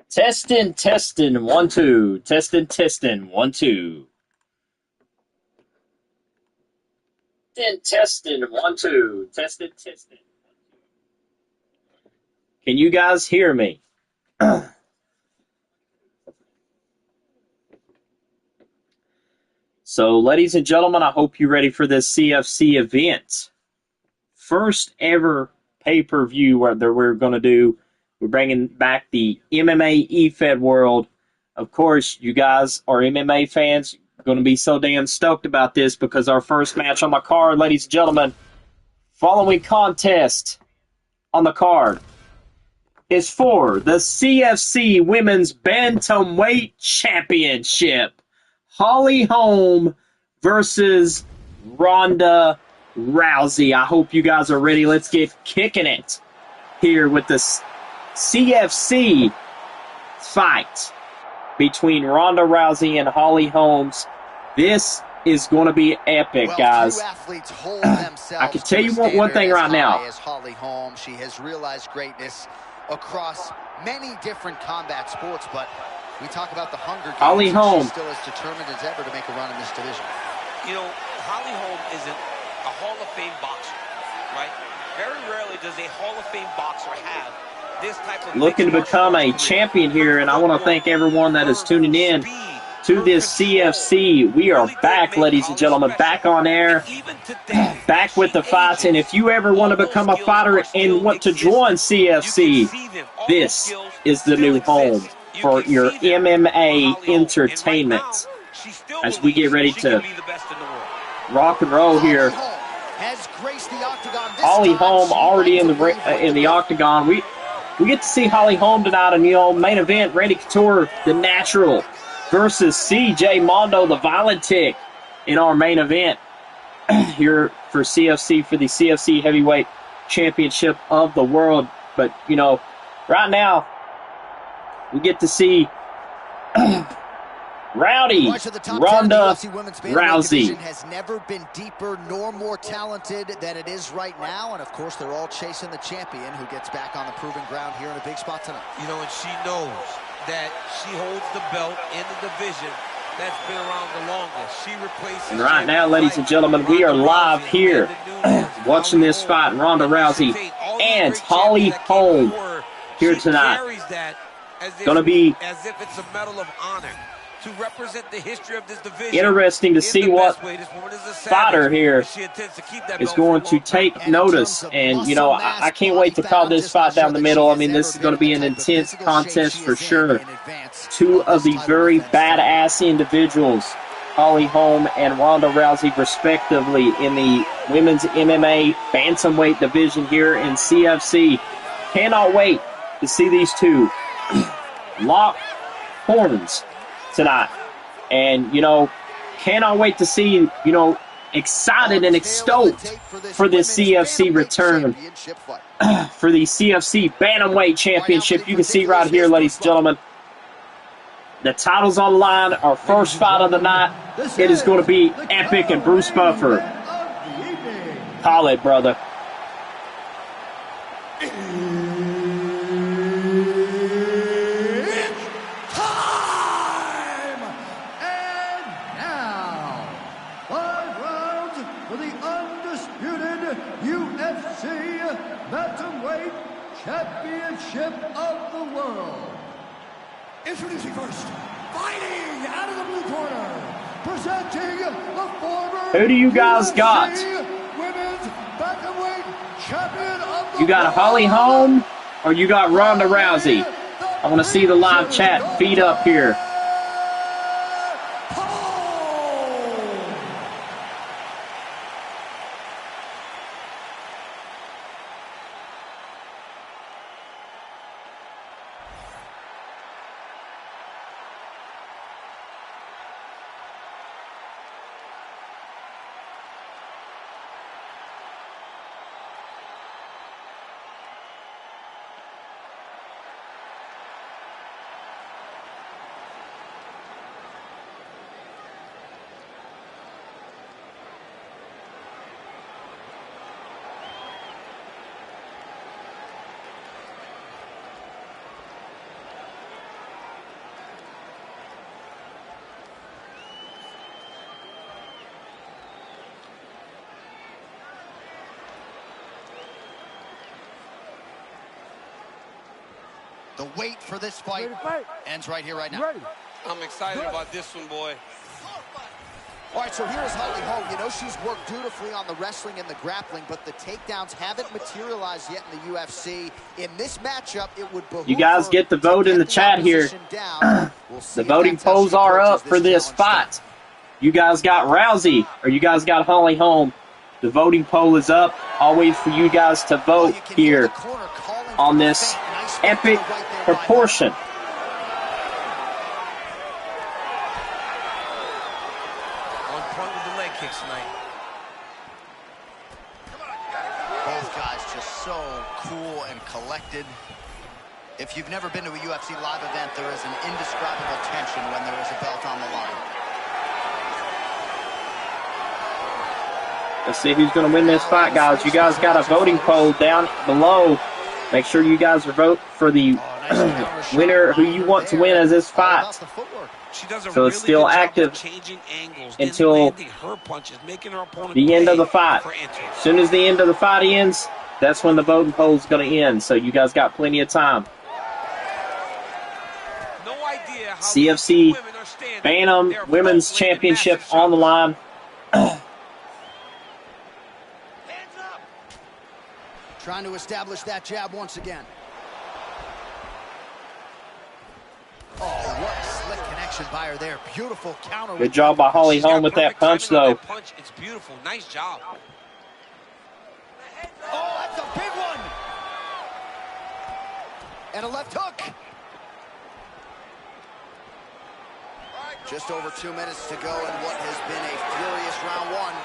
Testing, testing, 1, 2. Testing, testing, 1, 2. Testing, 1, 2. Testing, testing. Can you guys hear me? So, ladies and gentlemen, I hope you're ready for this CFC event. First ever pay-per-view we're going to do. We're bringing back the MMA Efed world. Of course, you guys are MMA fans. Going to be so damn stoked about this because our first match on the card, ladies and gentlemen, following contest on the card is for the CFC Women's Bantamweight Championship. Holly Holm versus Ronda Rousey. I hope you guys are ready. Let's get kicking it here with the CFC fight between Ronda Rousey and Holly Holmes. This is going to be epic, guys. I can tell you one thing right now. Holly Holm, she has realized greatness across many different combat sports, but we talk about the Hunger Games. Holly Holm, she's still as determined as ever to make a run in this division. You know, Holly Holm isn't a Hall of Fame boxer, right? Very rarely does a Hall of Fame boxer have this type of looking to become a champion here, and I want to thank everyone that is tuning in to this CFC. We are back, ladies and gentlemen, back on air, back with the fights. And if you ever want to become a fighter and want to join CFC, this is the new home for your MMA entertainment. As we get ready to rock and roll here, Holly Holm already in the octagon. We get to see Holly Holm tonight in the main event. Randy Couture, the Natural, versus CJ Mondo, the Violent Tick, in our main event here for CFC, for the CFC Heavyweight Championship of the world. But, you know, right now, we get to see Rowdy Ronda Rousey. Has never been deeper nor more talented than it is right now, and of course they're all chasing the champion who gets back on the proving ground here in a big spot tonight. You know, and she knows that she holds the belt in the division that's been around the longest. She replaces. And right now, ladies and gentlemen, we are live here watching this fight. Ronda Rousey and Holly Holm here tonight. Going to be as if it's a medal of honor to represent the history of this division. Interesting to see what fighter here is going to take notice. And, you know, I can't wait to call this fight down the middle. I mean, this is going to be an intense contest for sure. Two of the very badass individuals, Holly Holm and Ronda Rousey, respectively, in the women's MMA bantamweight division here in CFC. Cannot wait to see these two lock horns tonight. And, you know, cannot wait to see, you know, excited and stoked for this CFC return for the CFC Bantamweight Championship. You can see right here, ladies and gentlemen, the title's on the line. Our first fight of the night. It is going to be epic, and Bruce Buffer, call it, brother. Bantamweight Championship of the World. Introducing first, fighting out of the blue corner, presenting the former Who do you guys got? Women's Bantamweight Champion of the You got Holly Holm or you got Ronda Rousey? I want to see the live chat feed up here. The wait for this fight ends right here, right now. I'm excited about this one, boy. All right, so here's Holly Holm. You know she's worked dutifully on the wrestling and the grappling, but the takedowns haven't materialized yet in the UFC. In this matchup, it would behoove You guys get the vote in the chat here. The voting polls are up for this fight. You guys got Rousey or you guys got Holly Holm. The voting poll is up. Always for you guys to vote here on this epic proportion. Kicks tonight. Both guys just so cool and collected. If you've never been to a UFC live event, there is an indescribable tension when there is a belt on the line. Let's see who's going to win this fight, guys. You guys got a voting poll down below. Make sure you guys vote for the winner who you want to win as this fight. So it's still active until the end of the fight. As soon as the end of the fight ends, that's when the voting poll is going to end. So you guys got plenty of time. CFC Bantam Women's Championship on the line. Trying to establish that jab once again. Oh, what a slick connection by her there. Beautiful counter. Good job by Holly Holm with that punch, though. It's beautiful. Nice job. Oh, that's a big one. And a left hook. Just over 2 minutes to go in what has been a furious round one.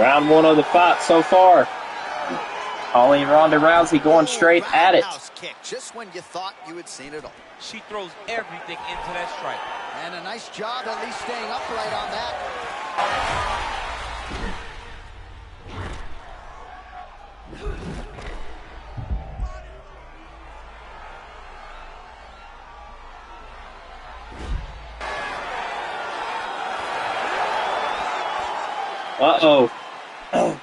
Round one of the fight so far. Holly and Ronda Rousey going straight at it. Kick, just when you thought you had seen it all. She throws everything into that strike. And a nice job at least staying upright on that. Uh-oh.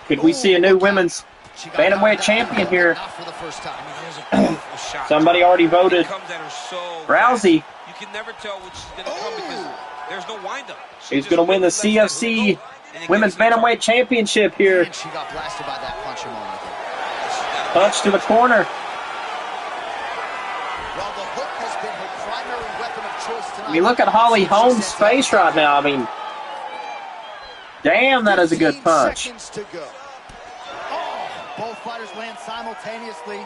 Could we see a new women's bantamweight champion here? Somebody already voted Rousey. You can never tell which she's going to come because there's no windup. She's going to win the CFC Women's Bantamweight Championship here. She got blasted by that punch a moment ago. Punch to the corner. Well, the hook has been her primary weapon of choice tonight. I mean, look at Holly Holm's face right now. I mean, damn, that is a good punch. Seconds to go. Oh, both fighters land simultaneously.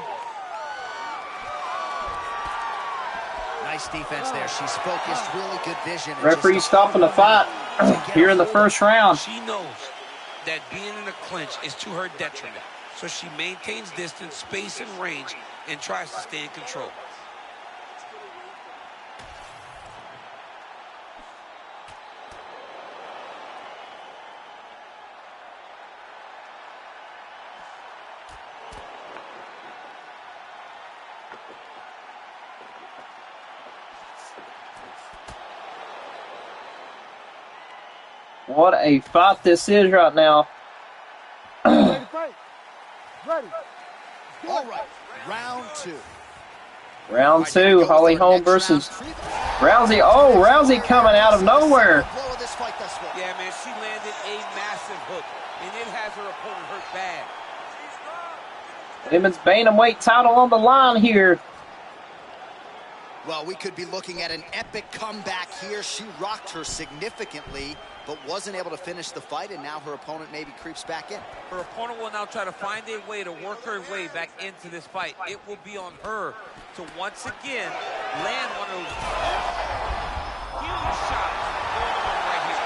Nice defense there. She's focused, really good vision. Referee stopping the fight here in the first round. She knows that being in a clinch is to her detriment. So she maintains distance, space, and range, and tries to stay in control. What a fight this is right now. Ready, fight. Ready. All right, round two. Round two, Holly Holm versus Rousey. Oh, Rousey coming out of nowhere. Yeah, man, she landed a massive hook, and it has her opponent hurt bad. Women's bantamweight title on the line here. Well, we could be looking at an epic comeback here. She rocked her significantly, but wasn't able to finish the fight, and now her opponent maybe creeps back in. Her opponent will now try to find a way to work her way back into this fight. It will be on her to once again land one of those huge shots going on right here.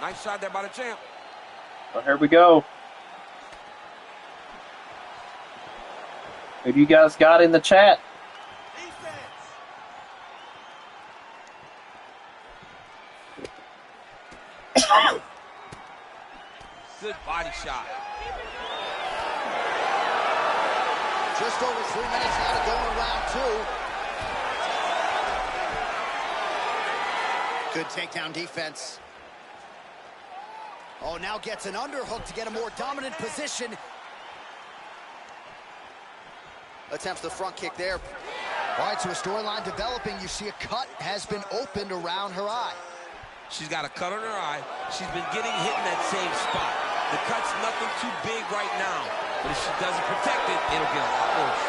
Nice shot there by the champ. Well, here we go. Who do you guys got in the chat? Good body shot. Just over 3 minutes now to go in round two. Good takedown defense. Oh, now gets an underhook to get a more dominant position. Attempts the front kick there. All right, so a storyline developing. You see a cut has been opened around her eye. She's got a cut on her eye. She's been getting hit in that same spot. The cut's nothing too big right now, but if she doesn't protect it, it'll get a lot worse.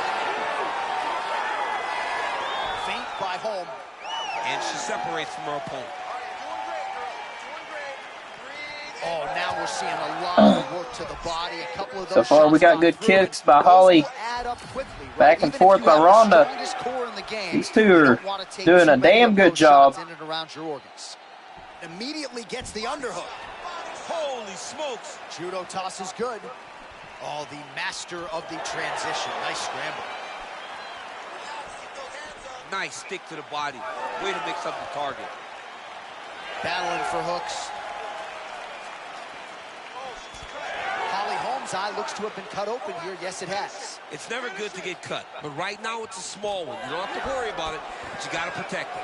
Feint by Holm. And she separates from her opponent. Oh, now we're seeing a lot of work to the body. A couple of those So far, we got good kicks by Holly. Back and forth by Ronda. These two are doing a damn good job. Immediately gets the underhook. Holy smokes. Judo toss is good. Oh, the master of the transition. Nice scramble. Nice stick to the body. Way to mix up the target. Battling for hooks. Holly Holm's eye looks to have been cut open here. Yes, it has. It's never good to get cut, but right now it's a small one. You don't have to worry about it, but you got to protect it.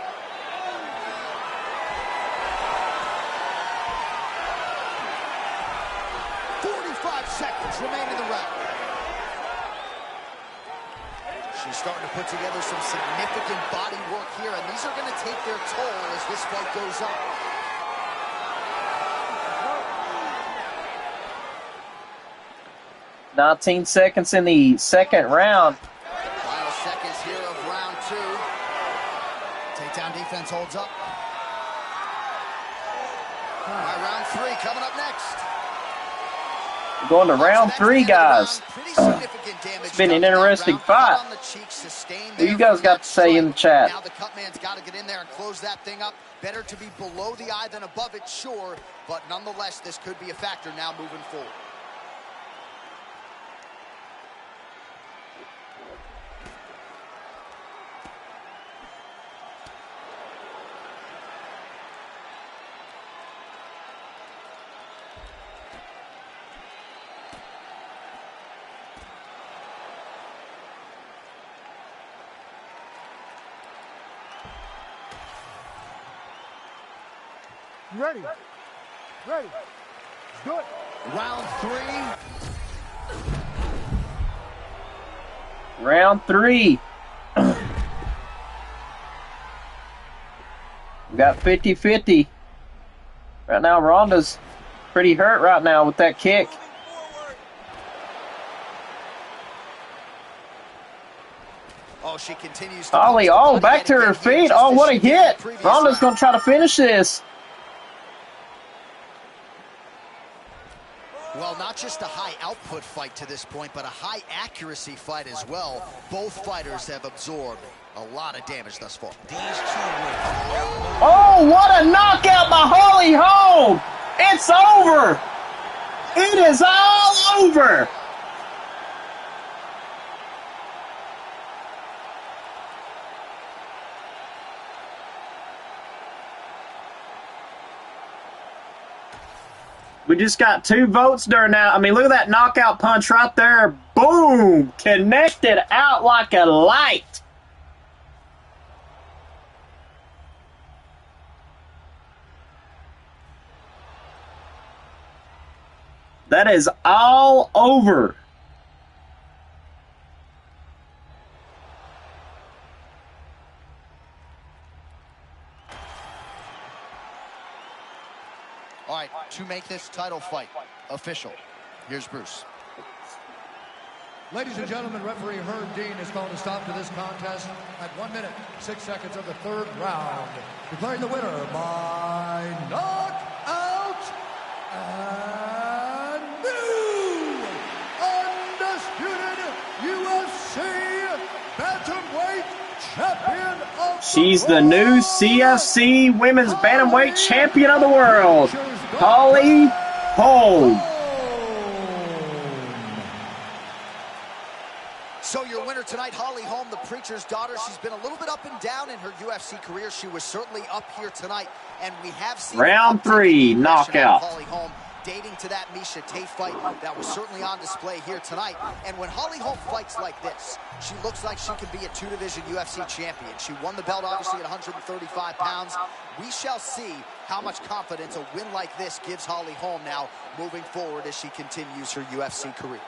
Seconds remain in the round. She's starting to put together some significant body work here, and these are going to take their toll as this fight goes on. "19 seconds in the second round. Final seconds here of round 2. Takedown defense holds up. All right, round 3 coming up next. Going to round 3, guys. It's been an interesting fight. What you guys got to say in the chat? Now the cut man's got to get in there and close that thing up. Better to be below the eye than above it, sure, but nonetheless, this could be a factor now moving forward. You ready? Ready. Do it. Round 3. Round 3. We got 50-50. Right now, Ronda's pretty hurt right now with that kick. Oh, she continues to Holly, oh, back to her feet. Oh, what a hit. Ronda's going to try to finish this. Well, not just a high output fight to this point, but a high accuracy fight as well. Both fighters have absorbed a lot of damage thus far. Oh, what a knockout by Holly Holm. It's over. It is all over. We just got 2 votes during that. I mean, look at that knockout punch right there. Boom! Connected out like a light. That is all over. All right, to make this title fight official, here's Bruce. Ladies and gentlemen, referee Herb Dean has called a stop to this contest at 1 minute, 6 seconds of the 3rd round. Declaring the winner by knockout and new undisputed UFC bantamweight champion of She's the new CFC Women's Bantamweight Champion of the World, Holly Holm. So your winner tonight, Holly Holm, the preacher's daughter. She's been a little bit up and down in her UFC career. She was certainly up here tonight, and we have seen round 3 knockout. Holly Holm dating to that Miesha Tate fight that was certainly on display here tonight. And when Holly Holm fights like this, she looks like she could be a two-division UFC champion. She won the belt, obviously, at 135 pounds. We shall see how much confidence a win like this gives Holly Holm now moving forward as she continues her UFC career.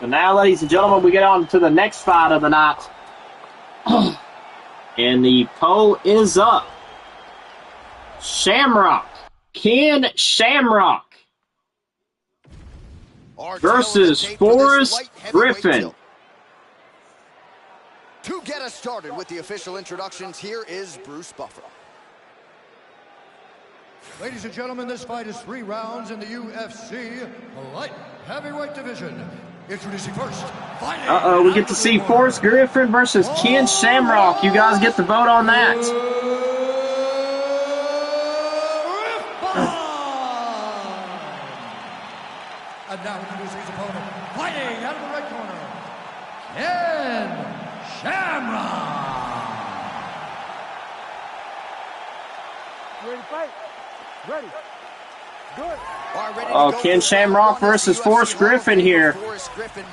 So now, ladies and gentlemen, we get on to the next fight of the night. And the poll is up. Shamrock. Ken Shamrock versus Forrest Griffin. To get us started with the official introductions, here is Bruce Buffer. Ladies and gentlemen, this fight is 3 rounds in the UFC light heavyweight division. Introducing first, fighting. We get to see Forrest Griffin versus Ken Shamrock. You guys get to vote on that. And now introducing his opponent, fighting out of the right corner, Ken Shamrock. Ready to fight? Ready. Good. Oh, Ken Shamrock versus Forrest Griffin here.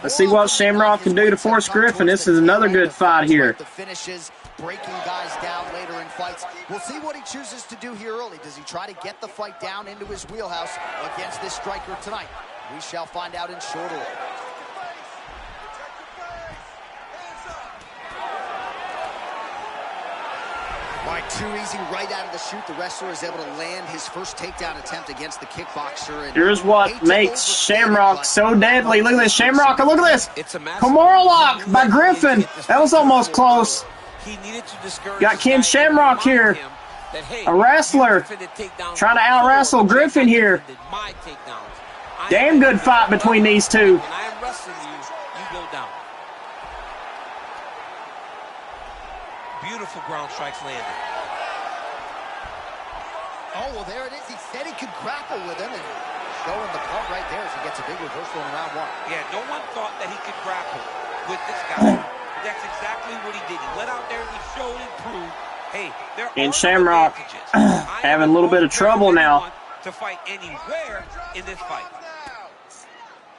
Let's see what Shamrock can do to Forrest Griffin. This is another good fight here. The finishes, breaking guys down later in fights. We'll see what he chooses to do here early. Does he try to get the fight down into his wheelhouse against this striker tonight? We shall find out in short order. All right, too easy right out of the chute. The wrestler is able to land his first takedown attempt against the kickboxer. And here's what makes Shamrock so deadly. Look at this, Shamrock. Look at this. Kimura lock by Griffin. That was almost close. Got Ken Shamrock here. A wrestler trying to out-wrestle Griffin here. Damn good fight between these two. Beautiful ground strikes landed. Oh, well, there it is. He said he could grapple with him, and showing the pump right there as he gets a big reversal in round 1. Yeah, no one thought that he could grapple with this guy. That's exactly what he did. He went out there and he showed and proved, hey, there are Shamrock having a little bit of trouble now. To fight anywhere in this fight.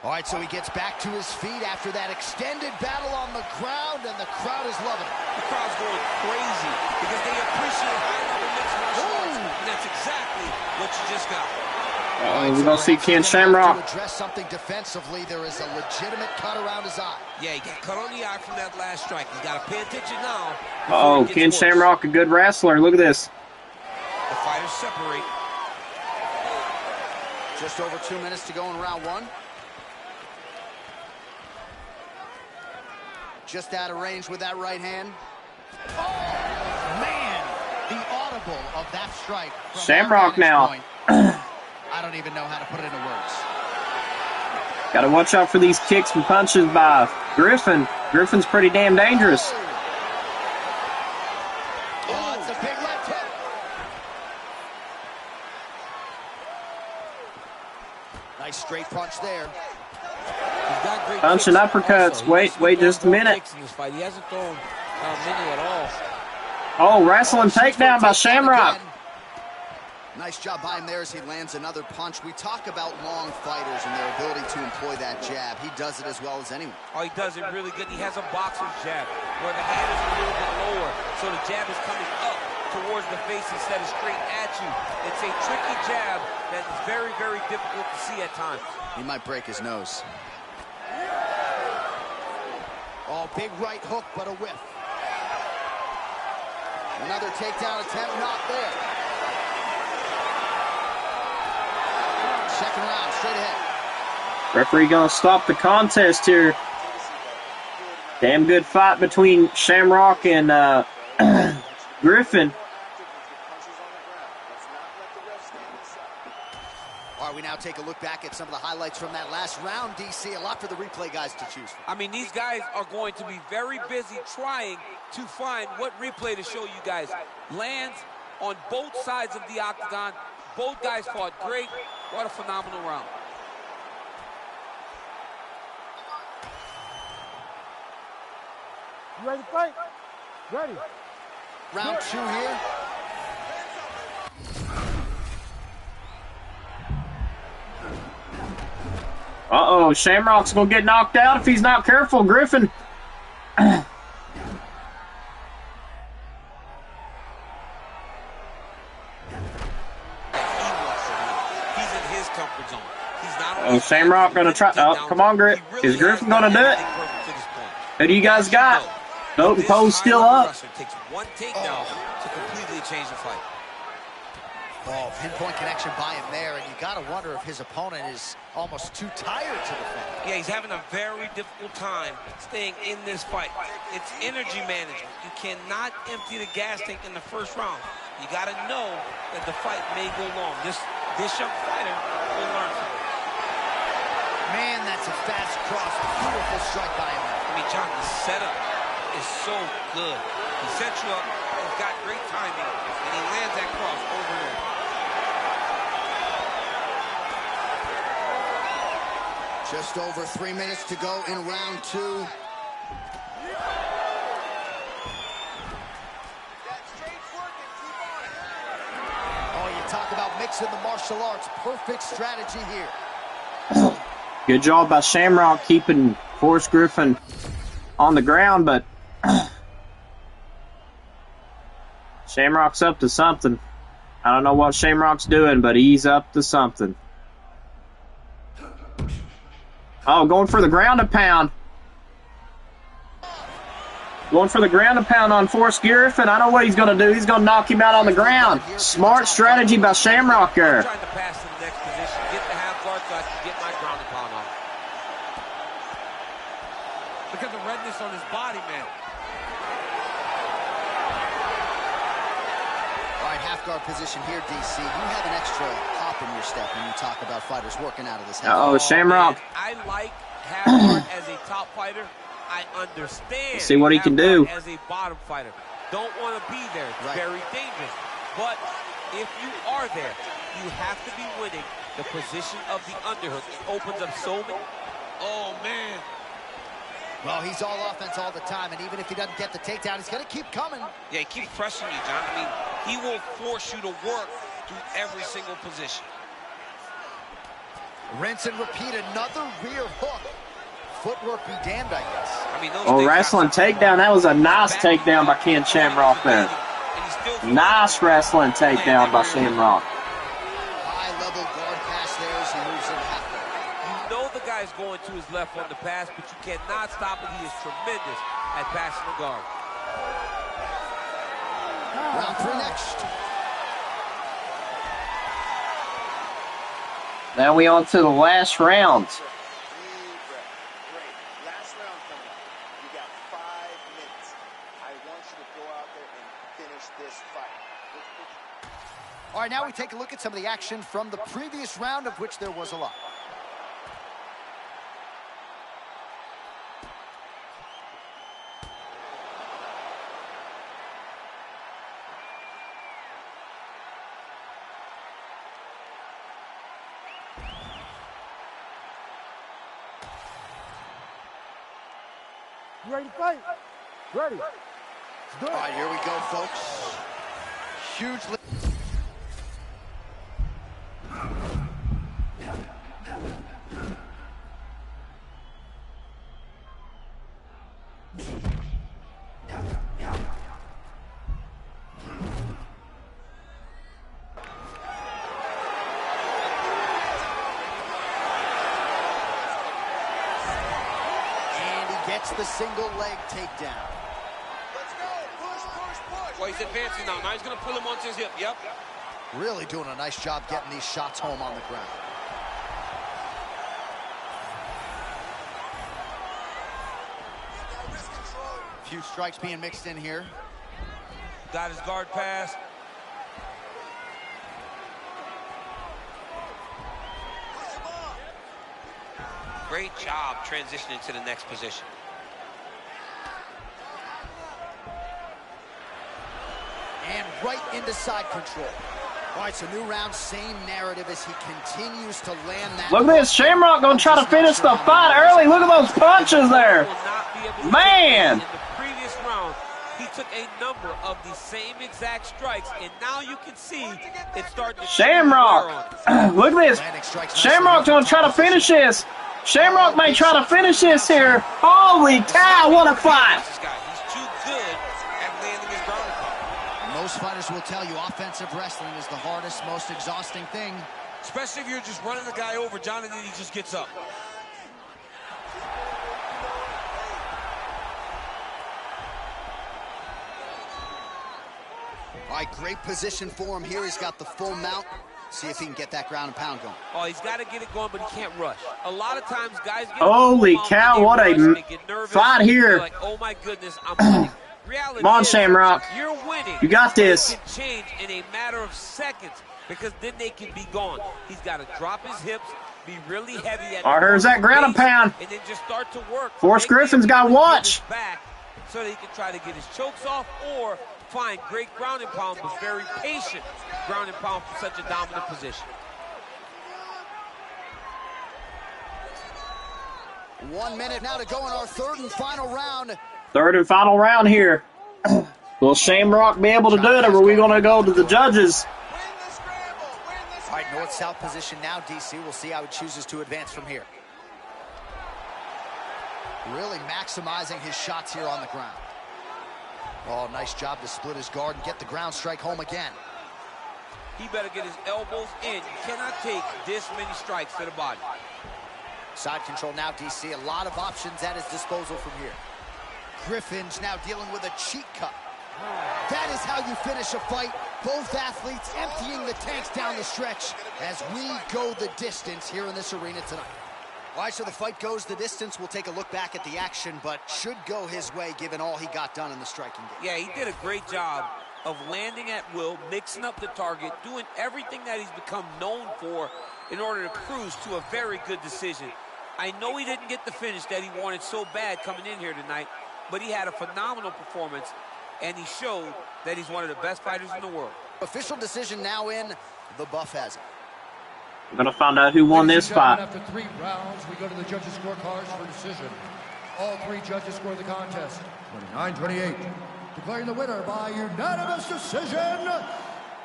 All right, so he gets back to his feet after that extended battle on the ground, and the crowd is loving it. The crowd's going crazy because they appreciate high-level mixed martial arts, and that's exactly what you just got. We're going to see Ken Shamrock. To address something defensively, there is a legitimate cut around his eye. Yeah, he got cut on the eye from that last strike. He's got to pay attention now. Ken Shamrock, a good wrestler. Look at this. The fighters separate. Just over 2 minutes to go in round 1. Just out of range with that right hand. Oh, man. The audible of that strike. Shamrock now. I don't even know how to put it into words. Got to watch out for these kicks and punches by Griffin. Griffin's pretty damn dangerous. Oh, it's a big left hook. Nice straight punch there. Punch and uppercuts. Wait just a minute. He hasn't thrown many at all. Oh, wrestling takedown by Shamrock. Nice job by him there as he lands another punch. We talk about long fighters and their ability to employ that jab. He does it as well as anyone. Oh, he does it really good. He has a boxer's jab where the hand is a little bit lower, so the jab is coming up towards the face instead of straight at you. It's a tricky jab that is very, very difficult to see at times. He might break his nose. Oh, big right hook, but a whiff. Another takedown attempt, not there. Second round, straight ahead. Referee gonna stop the contest here. Damn good fight between Shamrock and Griffin. All right, we now take a look back at some of the highlights from that last round, DC. A lot for the replay guys to choose from. I mean, these guys are going to be very busy trying to find what replay to show you guys. Lands on both sides of the octagon. Both guys fought great. What a phenomenal round. You ready to fight? Ready. Round 2 here. Uh-oh, Shamrock's gonna get knocked out if he's not careful, Griffin. Oh, Shamrock gonna try. Oh, come on, Griff. Is Griffin gonna do it? Who do you guys got? Nope, Poe's still up. Takes one takedown to completely change the fight. Oh, pinpoint connection by him there, and you got to wonder if his opponent is almost too tired to defend. Yeah, he's having a very difficult time staying in this fight. It's energy management. You cannot empty the gas tank in the first round. You got to know that the fight may go long. This young fighter will learn from it. Man, that's a fast cross. Beautiful strike by him. I mean, John, the setup is so good. He sets you up, he's got great timing, and he lands that cross over and over. Just over 3 minutes to go in round 2. Oh, you talk about mixing the martial arts. Perfect strategy here. Good job by Shamrock keeping Forrest Griffin on the ground, but Shamrock's up to something. I don't know what Shamrock's doing, but he's up to something. Oh, going for the ground and pound. Going for the ground and pound on Forrest Griffin. I know what he's going to do. He's going to knock him out on the ground. Smart strategy by Shamrock there. I'm trying to pass to the next position. Get the half guard so I can get my ground and pound on. Look at the redness on his body, man. All right, half guard position here, DC. You have an extra hop in your step when you talk about fighters working out of this half guard. Uh-oh, Shamrock. Man, I like half guard as a top fighter. I understand. See what he can do. As a bottom fighter. Don't want to be there. It's very dangerous. But if you are there, you have to be winning the position of the underhook. It opens up so many. Oh, man. Well, he's all offense all the time, and even if he doesn't get the takedown, he's going to keep coming. Yeah, he keeps pressing you, John. I mean, he will force you to work through every single position. Rinse and repeat, another rear hook. Footwork be damned, I guess. I mean, Oh, wrestling takedown. That was a nice takedown by Ken Shamrock there. Nice wrestling takedown by Shamrock. High-level guard pass there as he moves in half guard. You know the guy's going to his left on the pass, but you cannot stop him. He is tremendous at passing the guard. Round 3 next. Now we on to the last round. All right, now we take a look at some of the action from the previous round, of which there was a lot. You ready to fight? Ready. Let's do it. All right, here we go, folks. Hugely. The single leg takedown. Let's go. Push, push, push. Well, he's advancing now. Now he's going to pull him onto his hip. Yep. Really doing a nice job getting these shots home on the ground. A few strikes being mixed in here. Got his guard pass. Great job transitioning to the next position. And right into side control. All right, so new round, same narrative as he continues to land that. Look at this. Shamrock going to try to finish the fight early. Look at those punches there. Man. In the previous round, he took a number of the same exact strikes, and now you can see it's starting to Shamrock. Look at this. Shamrock going to try to finish this. Shamrock may try to finish this here. Holy cow, what a fight. This guy, he's too good at landing his ground and pound. Most fighters will tell you offensive wrestling is the hardest, most exhausting thing. Especially if you're just running the guy over, John, and then he just gets up. All right, great position for him here. He's got the full mount. See if he can get that ground and pound going. Oh, he's got to get it going, but he can't rush. A lot of times, guys get holy cow, what a fight here. Like, oh my goodness, I'm winning. Reality Come on, is, Shamrock. You're winning. You got this. It can change in a matter of seconds because then they can be gone. He's got to drop his hips, be really heavy at here's that ground and pound. and then just start to work. Forrest Griffin's got to watch. Back so that he can try to get his chokes off or find great ground and pound, but very patient ground and pound for such a dominant position. 1 minute now to go in our third and final round. Third and final round here. Will Shamrock be able to do it, or are we going to go to the judges? All right, north-south position now, DC. We'll see how he chooses to advance from here. Really maximizing his shots here on the ground. Oh, nice job to split his guard and get the ground strike home again. He better get his elbows in. You cannot take this many strikes to the body. Side control now, DC. A lot of options at his disposal from here. Griffin's now dealing with a cheek cut. That is how you finish a fight. Both athletes emptying the tanks down the stretch as we go the distance here in this arena tonight. All right, so the fight goes the distance. We'll take a look back at the action, but should go his way given all he got done in the striking game. Yeah, he did a great job of landing at will, mixing up the target, doing everything that he's become known for in order to cruise to a very good decision. I know he didn't get the finish that he wanted so bad coming in here tonight, but he had a phenomenal performance, and he showed that he's one of the best fighters in the world. Official decision now in. The buff has it. We're going to find out who won this fight. After 3 rounds, we go to the judges' scorecards for decision. All 3 judges score the contest 29-28. Declaring the winner by unanimous decision,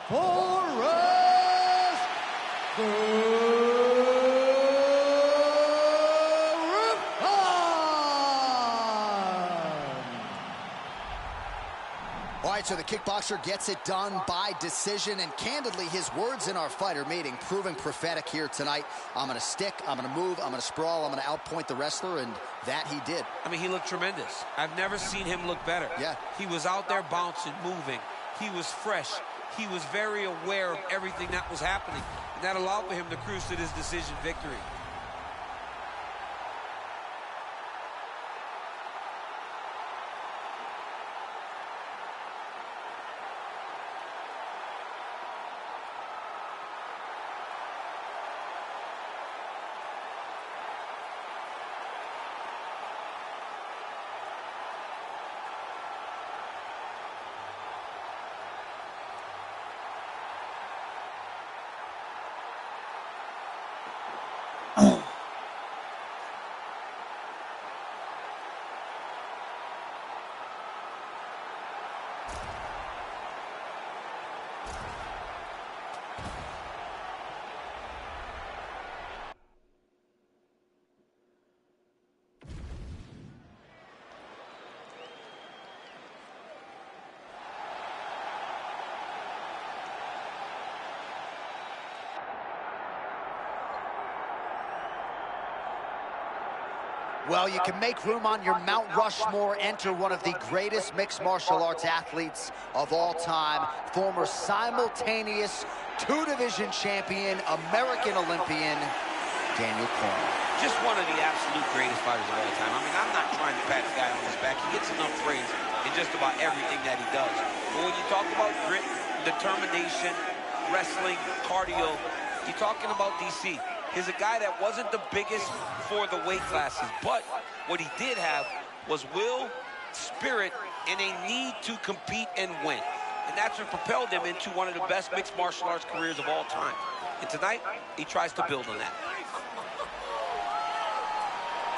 Forrest Griffin. All right, so the kickboxer gets it done by decision, and candidly, his words in our fighter meeting proving prophetic here tonight. I'm going to stick, I'm going to move, I'm going to sprawl, I'm going to outpoint the wrestler, and that he did. I mean, he looked tremendous. I've never seen him look better. Yeah. He was out there bouncing, moving. He was fresh. He was very aware of everything that was happening, and that allowed for him to cruise to this decision victory. Well, you can make room on your Mount Rushmore. Enter one of the greatest mixed martial arts athletes of all time, former simultaneous two-division champion, American Olympian, Daniel Cormier. Just one of the absolute greatest fighters of all time. I mean, I'm not trying to pat the guy on his back. He gets enough praise in just about everything that he does. But when you talk about grit, determination, wrestling, cardio, you're talking about DC. He's a guy that wasn't the biggest for the weight classes, but what he did have was will, spirit, and a need to compete and win. And that's what propelled him into one of the best mixed martial arts careers of all time. And tonight, he tries to build on that.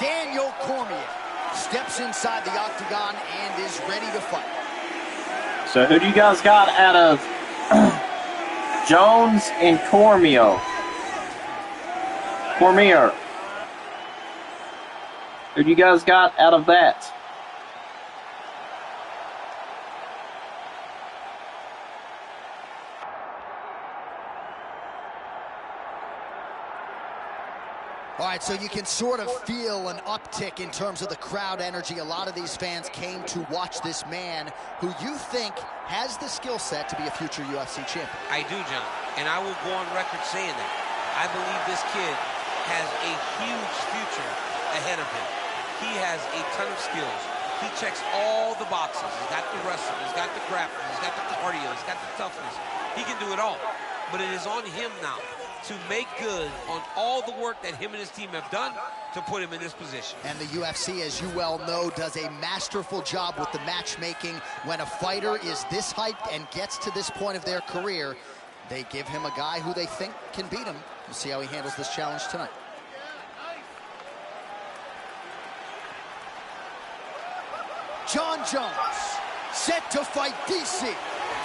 Daniel Cormier steps inside the octagon and is ready to fight. So who do you guys got out of Jones and Cormier? Who do you guys got out of that? All right, so you can sort of feel an uptick in terms of the crowd energy. A lot of these fans came to watch this man who you think has the skill set to be a future UFC champion. I do, John, and I will go on record saying that. I believe this kid has a huge future ahead of him. He has a ton of skills. He checks all the boxes. He's got the wrestling, he's got the grappling, he's got the cardio, he's got the toughness. He can do it all. But it is on him now to make good on all the work that him and his team have done to put him in this position. And the UFC, as you well know, does a masterful job with the matchmaking. When a fighter is this hyped and gets to this point of their career, they give him a guy who they think can beat him. We'll see how he handles this challenge tonight. Jon Jones, set to fight DC,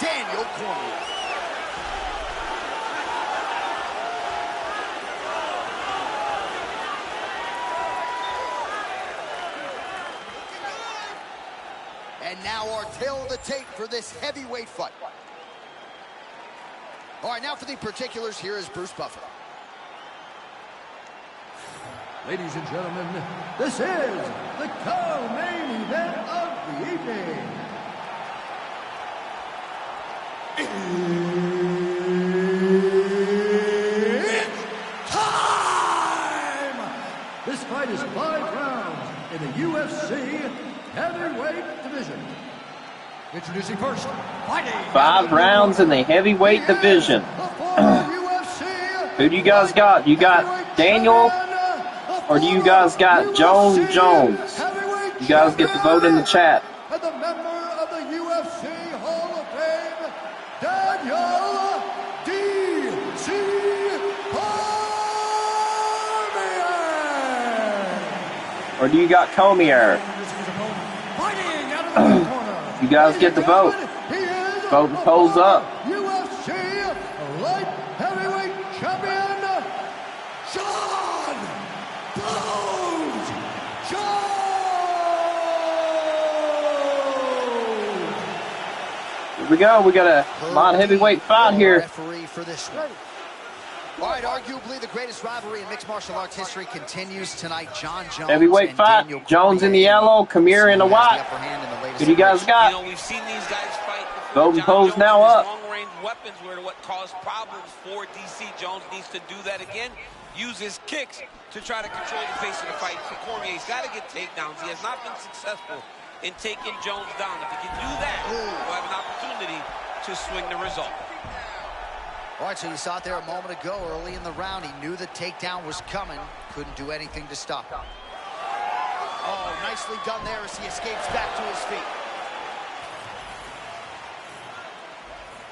Daniel Cormier. And now our tail of the tape for this heavyweight fight. All right, now for the particulars, here is Bruce Buffer. Ladies and gentlemen, this is the co-main event of the evening. It's time! This fight is 5 rounds in the UFC heavyweight division. Introducing first, fighting 5 rounds in the heavyweight division. Who do you guys got? You got Daniel, or do you guys got Jones? You guys get the vote in the chat. And the member of the UFC Hall of Fame, Daniel D.C. Cormier. Or do you got Cormier? Fighting out of the corner. You guys get the vote. Vote and polls up. UFC light heavyweight champion, Jon Jones. Here we go. We got a light heavyweight fight here. Referee for this one. All right, arguably the greatest rivalry in mixed martial arts history continues tonight. Jon Jones. Heavyweight fight. Jones in the yellow, Cormier in the white. Who do you guys got? You know, we've seen these guys fight before. Vote and polls now up. Long-range weapons were what caused problems for DC. Jones needs to do that again. Use his kicks to try to control the pace of the fight. For Cormier, he's got to get takedowns. He has not been successful in taking Jones down. If he can do that, he'll have an opportunity to swing the result. All right, so you saw it there a moment ago. Early in the round, he knew the takedown was coming. Couldn't do anything to stop it. Oh, nicely done there as he escapes back to his feet.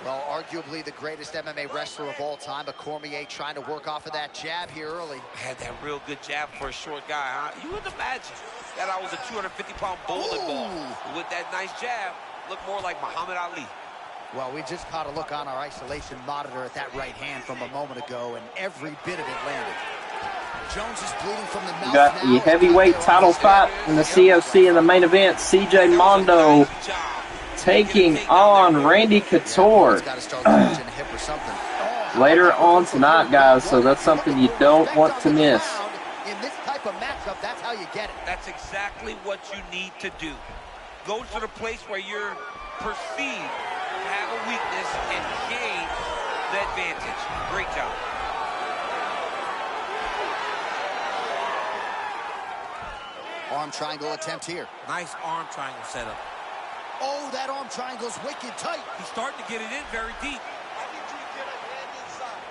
Well, arguably the greatest MMA wrestler of all time, but Cormier trying to work off of that jab here early. Had that real good jab for a short guy, huh? You wouldn't imagine that I was a 250-pound bowling ball. With that nice jab, looked more like Muhammad Ali. Well, we just caught a look on our isolation monitor at that right hand from a moment ago, and every bit of it landed. Jones is bleeding from the mouth. You got the heavyweight title fight in the CFC in the main event. CJ Mondo taking on Randy Couture later on tonight, guys, so that's something you don't want to miss. In this type of matchup, that's how you get it. That's exactly what you need to do. Go to the place where you're perceived to have a weakness and gain the advantage. Great job. Arm triangle attempt here. Nice arm triangle setup. Oh, that arm triangle's wicked tight. He's starting to get it in very deep. I need you to get a hand inside.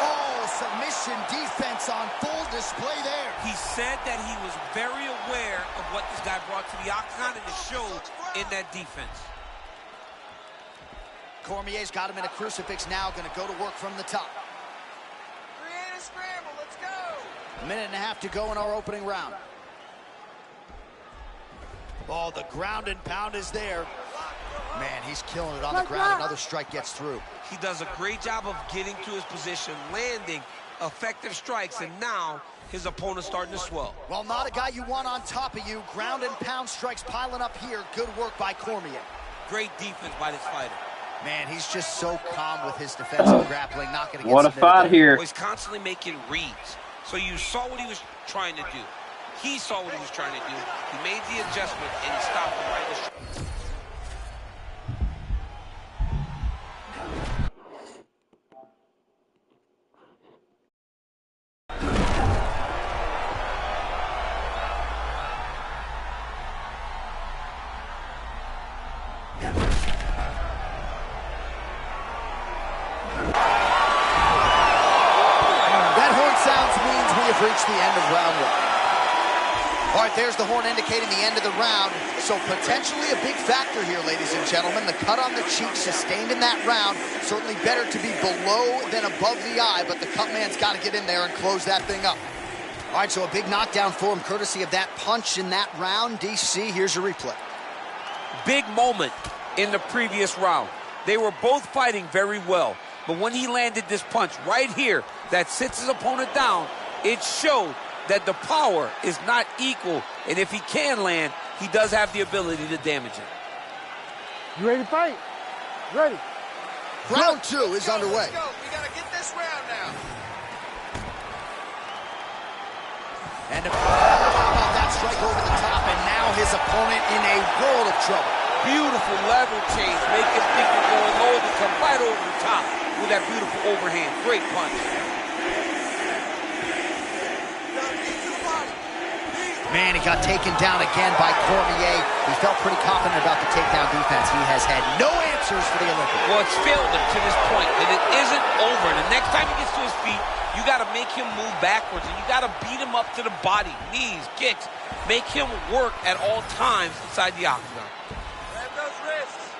Oh, submission defense on full display there. He said that he was very aware of what this guy brought to the octagon, and it showed in that defense. Cormier's got him in a crucifix now, going to go to work from the top. Create a scramble. Let's go. Minute and a half to go in our opening round. Oh, the ground and pound is there. Man, he's killing it on the ground. Another strike gets through. He does a great job of getting to his position, landing effective strikes, and now his opponent's starting to swell. Well, not a guy you want on top of you. Ground and pound strikes piling up here. Good work by Cormier. Great defense by this fighter. Man, he's just so calm with his defensive grappling. Not going to get What a fight here. He's constantly making reads. So you saw what he was trying to do. He saw what he was trying to do. He made the adjustment, and he stopped him right in the shot. That horn sounds means we have reached the end of round one. All right, there's the horn indicating the end of the round. So potentially a big factor here, ladies and gentlemen. The cut on the cheek sustained in that round. Certainly better to be below than above the eye, but the cut man's got to get in there and close that thing up. All right, so a big knockdown for him, courtesy of that punch in that round. DC, here's your replay. Big moment in the previous round. They were both fighting very well, but when he landed this punch right here that sits his opponent down, it showed that the power is not equal, and if he can land, he does have the ability to damage it. You ready to fight? Ready. Round two is underway. Let's go. We got to get this round now. And that strike over the top, and now his opponent in a world of trouble. Beautiful level change, make him think you're going low, to come right over the top with that beautiful overhand. Great punch. Man, he got taken down again by Cormier. He felt pretty confident about the takedown defense. He has had no answers for the Olympic. Well, it's failed him to this point, and it isn't over. And the next time he gets to his feet, you got to make him move backwards, and you got to beat him up to the body, knees, kicks. Make him work at all times inside the octagon. Grab those wrists.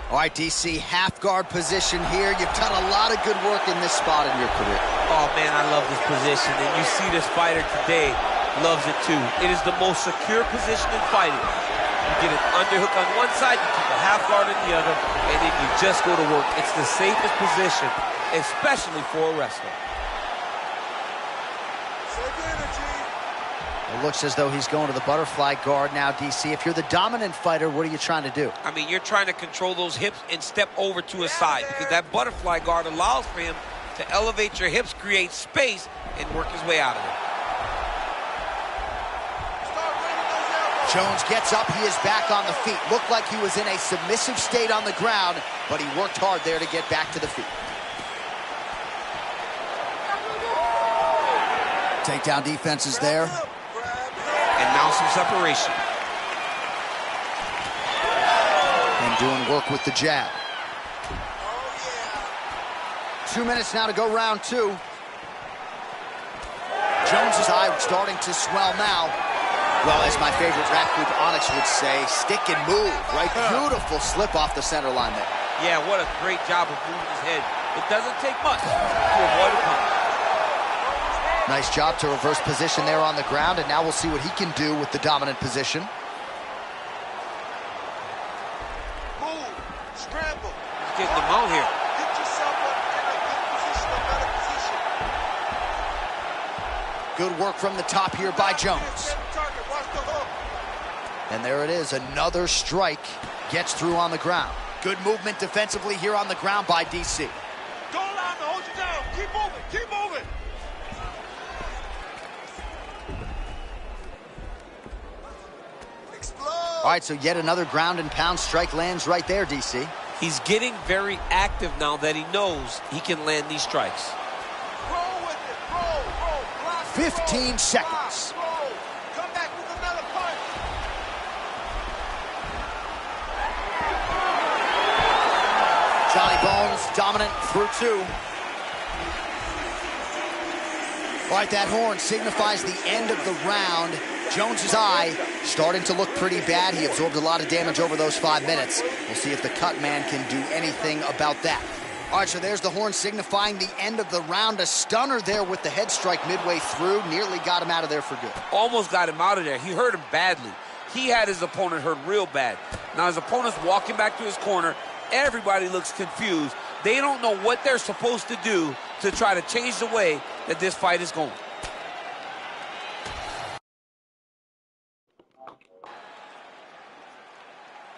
All right, DC, half guard position here. You've done a lot of good work in this spot in your career. Oh, man, I love this position, and you see this fighter today loves it too. It is the most secure position in fighting. You get an underhook on one side, you keep a half guard on the other, and then you just go to work. It's the safest position, especially for a wrestler. Save your energy. It looks as though he's going to the butterfly guard now, DC. If you're the dominant fighter, what are you trying to do? I mean, you're trying to control those hips and step over to his side, because that butterfly guard allows for him to elevate your hips, create space, and work his way out of it. Start bringing those elbows. Jones gets up. He is back on the feet. Looked like he was in a submissive state on the ground, but he worked hard there to get back to the feet. Takedown defense is there. And now some separation. And doing work with the jab. 2 minutes now to go round two. Jones's eye starting to swell now. Well, as my favorite rap group Onyx would say, stick and move, right? Beautiful slip off the center line there. Yeah, what a great job of moving his head. It doesn't take much to avoid a punch. Nice job to reverse position there on the ground, and now we'll see what he can do with the dominant position. Move. Scramble. He's getting them out here. Get yourself up in a good position, a better position. Good work from the top here by Jones. Get the target. Watch the hook. And there it is, another strike gets through on the ground. Good movement defensively here on the ground by DC. Don't allow him to hold you down. Keep moving. Keep moving. All right, so yet another ground and pound strike lands right there, DC. He's getting very active now that he knows he can land these strikes. Roll with it. Roll. Block 15 seconds. Roll. Come back with another punch. Johnny Bones dominant through 2. All right, that horn signifies the end of the round. Jones's eye starting to look pretty bad. He absorbed a lot of damage over those 5 minutes. We'll see if the cut man can do anything about that. All right, so there's the horn signifying the end of the round. A stunner there with the head strike midway through. Nearly got him out of there for good. Almost got him out of there. He hurt him badly. He had his opponent hurt real bad. Now his opponent's walking back to his corner. Everybody looks confused. They don't know what they're supposed to do to try to change the way that this fight is going.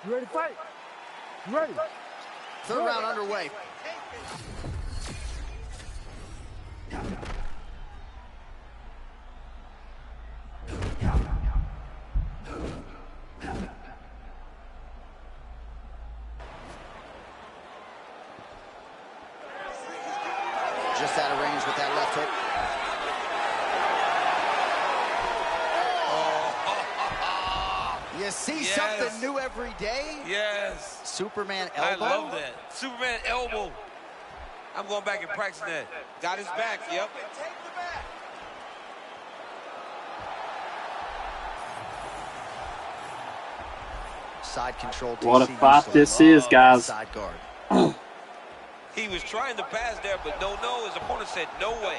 You ready to fight? You ready? Third round underway. Just out of range with that left hook. You see something new every day? Yes. Superman elbow? I love that. Superman elbow. I'm going back and practicing that. Got his back, yep. Side control. What a fight this is, guys. Side guard. He was trying to pass there, but no. His opponent said no way.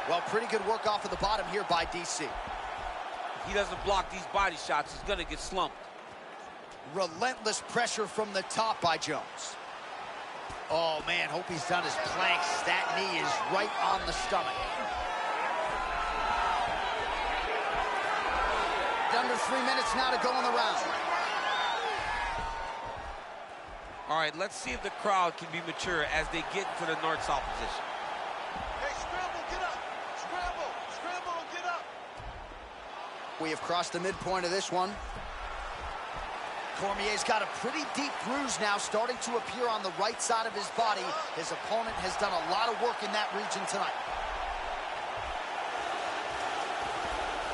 Well, pretty good work off of the bottom here by DC. If he doesn't block these body shots, he's going to get slumped. Relentless pressure from the top by Jones. Oh, man, hope he's done his planks. That knee is right on the stomach. Under 3 minutes now to go in the round. All right, let's see if the crowd can be mature as they get into the north-south position. Hey, scramble, get up. Scramble, get up. We have crossed the midpoint of this one. Cormier's got a pretty deep bruise now starting to appear on the right side of his body. His opponent has done a lot of work in that region tonight.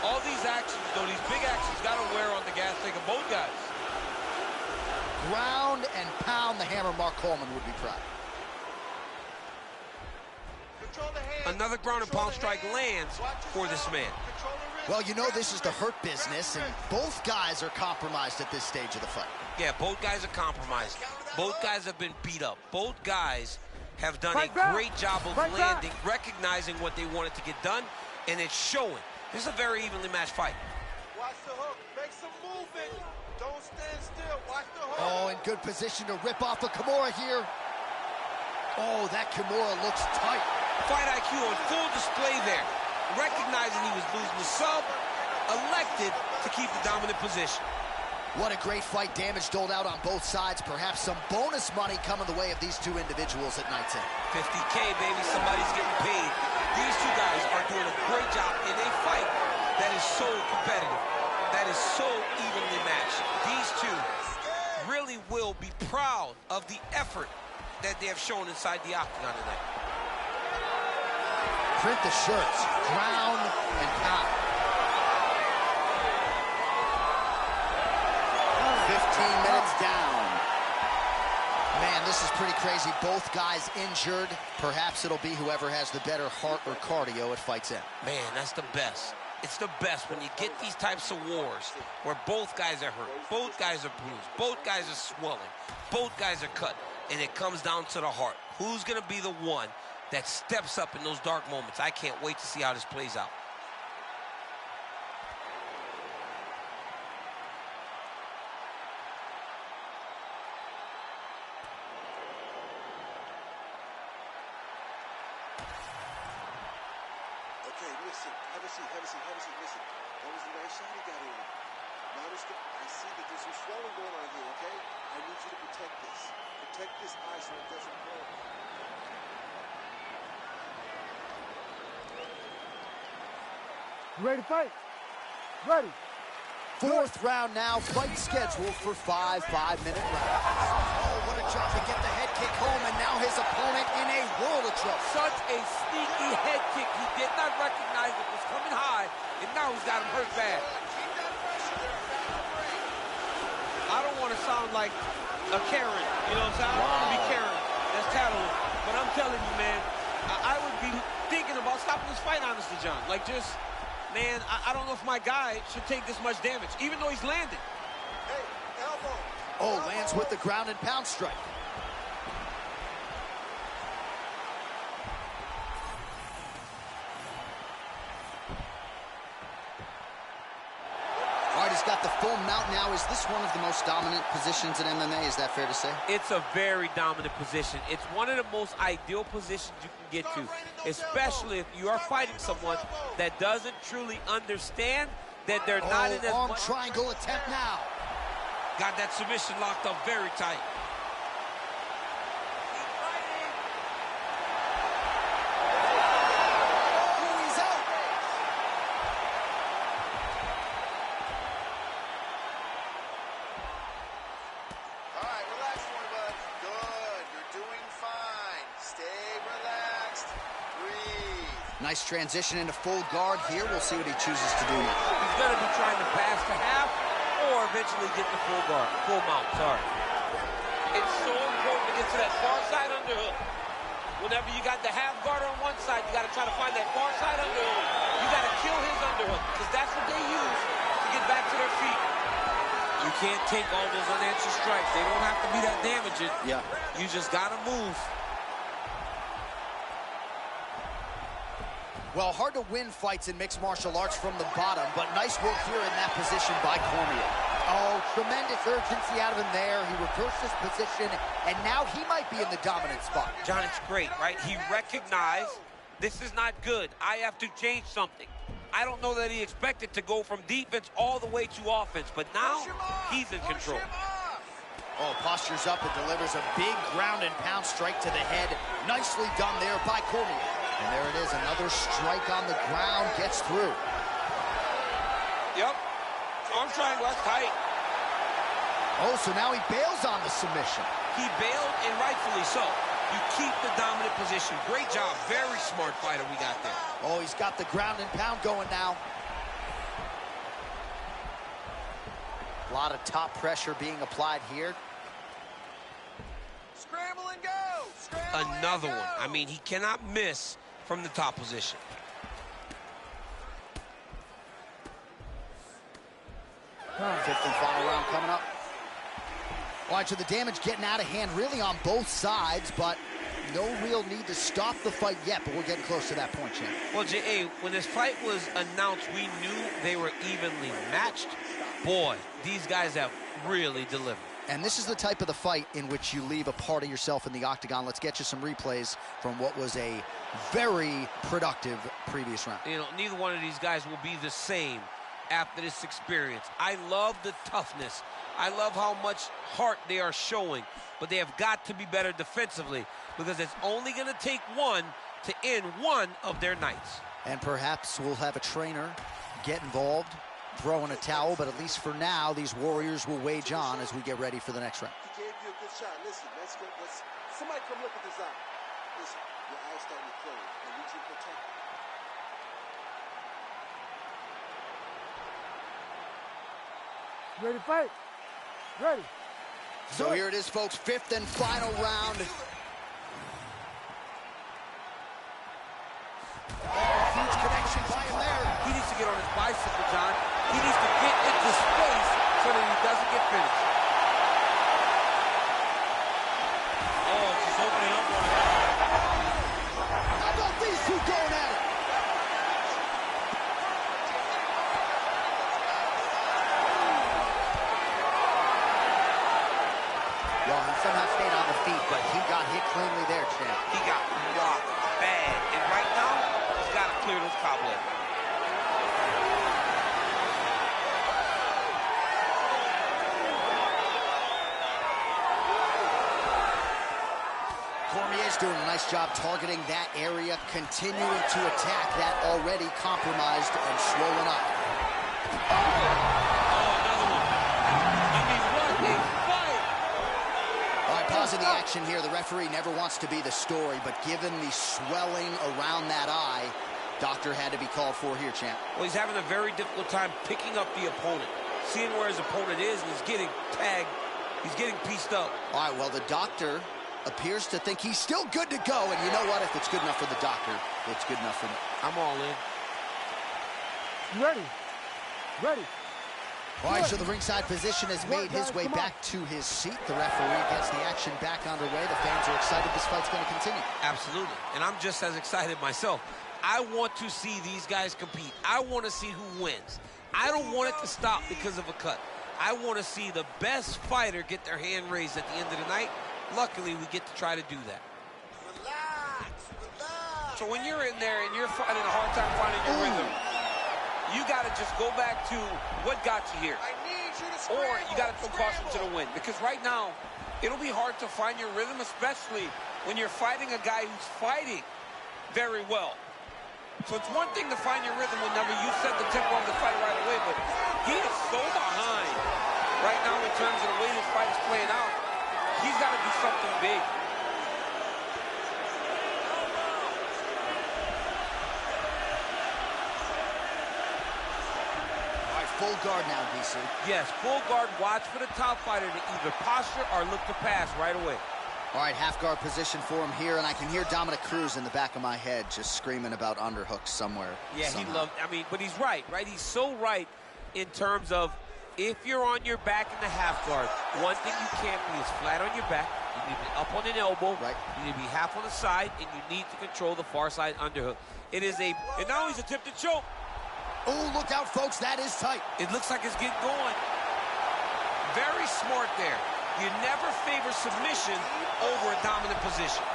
All these actions, though, these big actions, got to wear on the gas tank of both guys. Ground and pound, the hammer Mark Coleman would be proud. Another ground and pound strike lands for this man. Well, you know this is the hurt business, and both guys are compromised at this stage of the fight. Yeah, both guys are compromised. Both guys have been beat up. Both guys have done a great job of landing, recognizing what they wanted to get done, and it's showing. This is a very evenly matched fight. Watch the hook. Make some movement. Don't stand still. Watch the hook. Oh, in good position to rip off the Kimura here. Oh, that Kimura looks tight. Fight IQ on full display there. Recognizing he was losing the sub, elected to keep the dominant position. What a great fight. Damage doled out on both sides. Perhaps some bonus money coming the way of these two individuals at night's end. 50K, baby. Somebody's getting paid. These two guys are doing a great job in a fight that is so competitive, that is so evenly matched. These two really will be proud of the effort that they have shown inside the octagon tonight. Print the shirts. Ground and pound. 15 minutes down. Man, this is pretty crazy. Both guys injured. Perhaps it'll be whoever has the better heart or cardio at fight's end. Man, that's the best. It's the best when you get these types of wars where both guys are hurt, both guys are bruised, both guys are swelling, both guys are cut, and it comes down to the heart. Who's going to be the one that steps up in those dark moments? I can't wait to see how this plays out. Okay, listen. Have a seat. Listen. That was a nice shot he got in. Now I see that there's some swelling going on here, okay? I need you to protect protect this. Protect this eye so it doesn't close. You ready to fight? Ready. Fourth round now, fight scheduled for 5 5-minute rounds. Oh, what a job to get the head kick home, and now his opponent in a world of trouble. Such a sneaky head kick. He did not recognize it was coming high, and now he's got him hurt bad. I don't want to sound like a Karen, you know what I'm saying? I don't want to be Karen. That's tattling. But I'm telling you, man, I would be thinking about stopping this fight, honestly, John. Like, just... Man, I don't know if my guy should take this much damage, even though he's landed. Hey, elbow. Oh, lands with the ground and pound strike. All right, he's got the full mount now. Is this one of the most dominant positions in MMA? Is that fair to say? It's a very dominant position. It's one of the most ideal positions you can get to, especially if you are fighting someone that doesn't truly understand that they're not in as arm much... triangle attempt now. Got that submission locked up very tight. Nice transition into full guard here. We'll see what he chooses to do now. He's going to be trying to pass to half or eventually get the full guard, full mount, sorry. It's so important to get to that far side underhook. Whenever you got the half guard on one side, you got to try to find that far side underhook. You got to kill his underhook because that's what they use to get back to their feet. You can't take all those unanswered strikes. They don't have to be that damaging. Yeah. You just got to move. Well, hard to win fights in mixed martial arts from the bottom, but nice work here in that position by Cormier. Oh, tremendous urgency out of him there. He reversed his position, and now he might be in the dominant spot. John, it's great, right? He recognized this is not good. I have to change something. I don't know that he expected to go from defense all the way to offense, but now he's in control. Oh, postures up and delivers a big ground and pound strike to the head. Nicely done there by Cormier. And there it is, another strike on the ground, gets through. Yep, arm triangle, that's tight. Oh, so now he bails on the submission. He bailed, and rightfully so. You keep the dominant position. Great job, very smart fighter we got there. Oh, he's got the ground and pound going now. A lot of top pressure being applied here. Scramble and go! Scramble Another and go! one. I mean, he cannot miss from the top position. Fifth and final round coming up. All right, so the damage getting out of hand really on both sides, but no real need to stop the fight yet, but we're getting close to that point, champ. Well, J.A., when this fight was announced, we knew they were evenly matched. Boy, these guys have really delivered. And this is the type of the fight in which you leave a part of yourself in the octagon. Let's get you some replays from what was a very productive previous round. You know, neither one of these guys will be the same after this experience. I love the toughness. I love how much heart they are showing, but they have got to be better defensively because it's only going to take one to end one of their nights. And perhaps we'll have a trainer get involved, throw in a towel, but at least for now, these warriors will wage on as we get ready for the next round. He gave you a good shot. Listen, let's somebody come look at this eye. Listen, your eye's starting to close. I need you to protect it. Ready to fight? Ready. So here it is, folks, fifth and final round. Huge connection by him there. He needs to get on his bicycle, John. He needs to get into space so that he doesn't get finished. Oh, just opening up on him. How about these two going at it? Well, he somehow stayed on the feet, but he got hit cleanly there, champ. He got rocked bad. And right now, he's got to clear those cobwebs. He's doing a nice job targeting that area, continuing to attack that already compromised and swollen eye. Another one. I mean, what a fight! All right, pausing the action here. The referee never wants to be the story, but given the swelling around that eye, doctor had to be called for here, champ. Well, he's having a very difficult time picking up the opponent, seeing where his opponent is, and he's getting tagged. He's getting pieced up. All right, well, the doctor appears to think he's still good to go, and you know what? If it's good enough for the doctor, it's good enough for me. I'm all in. Ready. Ready. All right, so the ringside position has made his way back to his seat. The referee gets the action back underway. The fans are excited. This fight's going to continue. Absolutely, and I'm just as excited myself. I want to see these guys compete. I want to see who wins. I don't want it to stop because of a cut. I want to see the best fighter get their hand raised at the end of the night. Luckily, we get to try to do that. Relax, relax. So when you're in there and you're finding a hard time finding your rhythm, you got to just go back to what got you here. I need you to Or scramble, you got to throw caution to the scramble. wind. Because right now, it'll be hard to find your rhythm, especially when you're fighting a guy who's fighting very well. So it's one thing to find your rhythm whenever you set the tempo of the fight right away, but he is so behind right now in terms of the way this fight is playing out. He's got to do something big. All right, full guard now, DC. Yes, full guard, watch for the top fighter to either posture or look to pass right away. All right, half guard position for him here, and I can hear Dominic Cruz in the back of my head just screaming about underhooks somewhere. Yeah, somehow. he loved, I mean, but he's right? He's so right in terms of if you're on your back in the half guard, one thing you can't be is flat on your back. You need to be up on an elbow. Right. You need to be half on the side, and you need to control the far side underhook. It is and now he's attempted choke. Oh, look out, folks, that is tight. It looks like it's getting going. Very smart there. You never favor submission over a dominant position.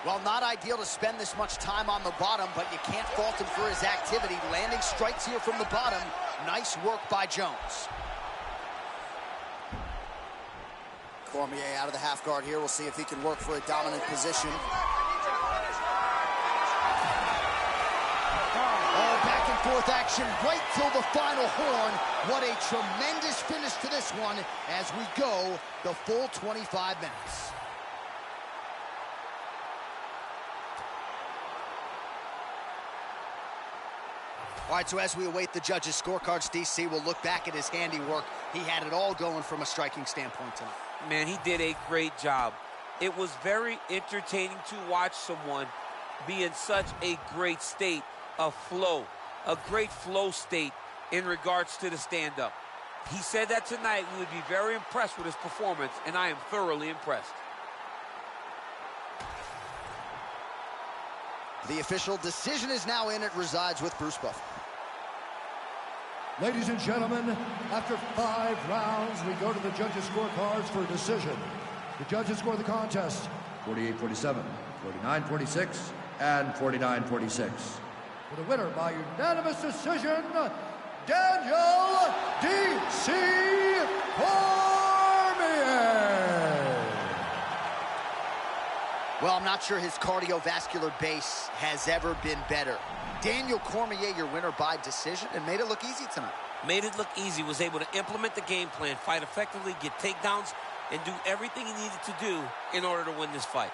Well, not ideal to spend this much time on the bottom, but you can't fault him for his activity. Landing strikes here from the bottom. Nice work by Jones. Cormier out of the half guard here. We'll see if he can work for a dominant position. Oh, back and forth action right till the final horn. What a tremendous finish to this one as we go the full 25 minutes. All right, so as we await the judges' scorecards, DC will look back at his handiwork. He had it all going from a striking standpoint tonight. Man, he did a great job. It was very entertaining to watch someone be in such a great state of flow, a great flow state in regards to the stand-up. He said that tonight we would be very impressed with his performance, and I am thoroughly impressed. The official decision is now in. It resides with Bruce Buffer. Ladies and gentlemen, after 5 rounds, we go to the judges' scorecards for a decision. The judges score the contest 48-47, 49-46, and 49-46. For the winner by unanimous decision, Daniel D.C. Cormier. Well, I'm not sure his cardiovascular base has ever been better. Daniel Cormier, your winner by decision, and made it look easy tonight. Made it look easy, was able to implement the game plan, fight effectively, get takedowns, and do everything he needed to do in order to win this fight.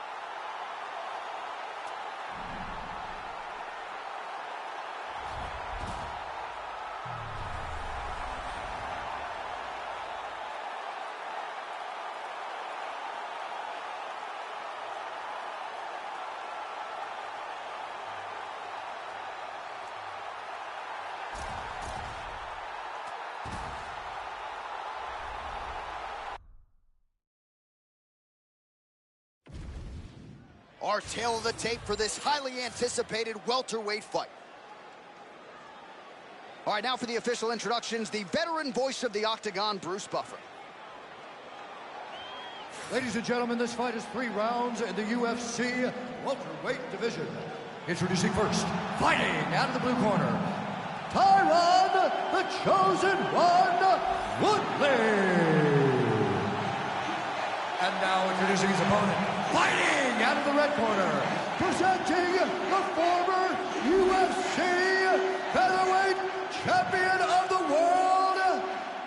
Our tail of the tape for this highly anticipated welterweight fight. All right, now for the official introductions, the veteran voice of the Octagon, Bruce Buffer. Ladies and gentlemen, this fight is 3 rounds in the UFC welterweight division. Introducing first, fighting out of the blue corner, Tyron, the Chosen One, Woodley. And now introducing his opponent, fighting out of the red corner, presenting the former UFC featherweight champion of the world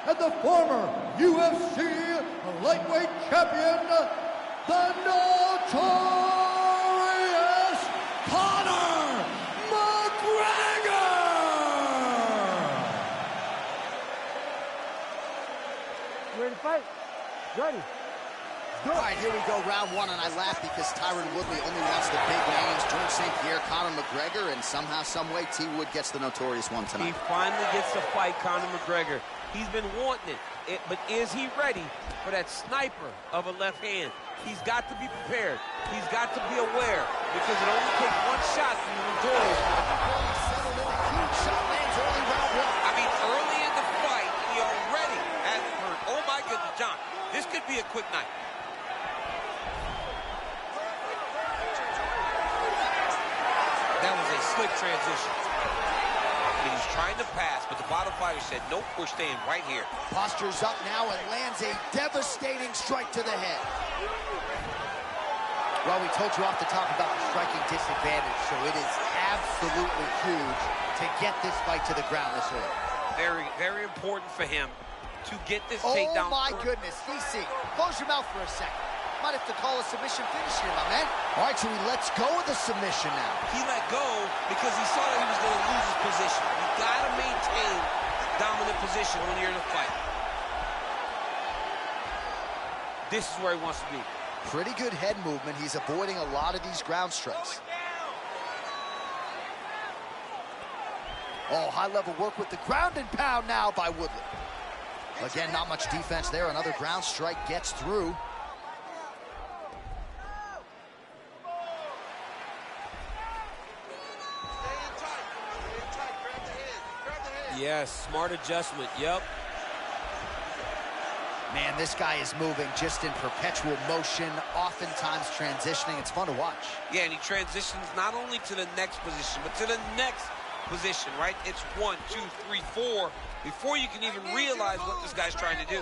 and the former UFC lightweight champion, the notorious Conor McGregor! You ready to fight? Ready. All right, here we go, round one, and I laugh because Tyron Woodley only wants the big names, George St. Pierre, Conor McGregor, and somehow, some way, T. Wood gets the notorious one tonight. He finally gets to fight Conor McGregor. He's been wanting it, but is he ready for that sniper of a left hand? He's got to be prepared. He's got to be aware, because it only takes one shot from the notorious one. Settled in a huge shot, lands early round one. I mean, early in the fight, he already has it hurt. Oh, my goodness, John. This could be a quick night. That was a slick transition. I mean, he's trying to pass, but the bottom fighter said, nope, we're staying right here. Postures up now and lands a devastating strike to the head. Well, we told you off the top about the striking disadvantage, so it is absolutely huge to get this fight to the ground this early. Very, very important for him to get this takedown. Oh, my goodness. DC, close your mouth for a second. Might have to call a submission finish here, my man. All right, so let's go with the submission now. He let go because he saw that he was going to lose his position. You got to maintain dominant position when you're in a fight. This is where he wants to be. Pretty good head movement. He's avoiding a lot of these ground strikes. Oh, high-level work with the ground and pound now by Woodley. Again, not much defense there. Another ground strike gets through. Yes, smart adjustment, yep. Man, this guy is moving just in perpetual motion, oftentimes transitioning. It's fun to watch. Yeah, and he transitions not only to the next position, but to the next position, right? It's 1, 2, 3, 4 before you can even realize what this guy's trying to do.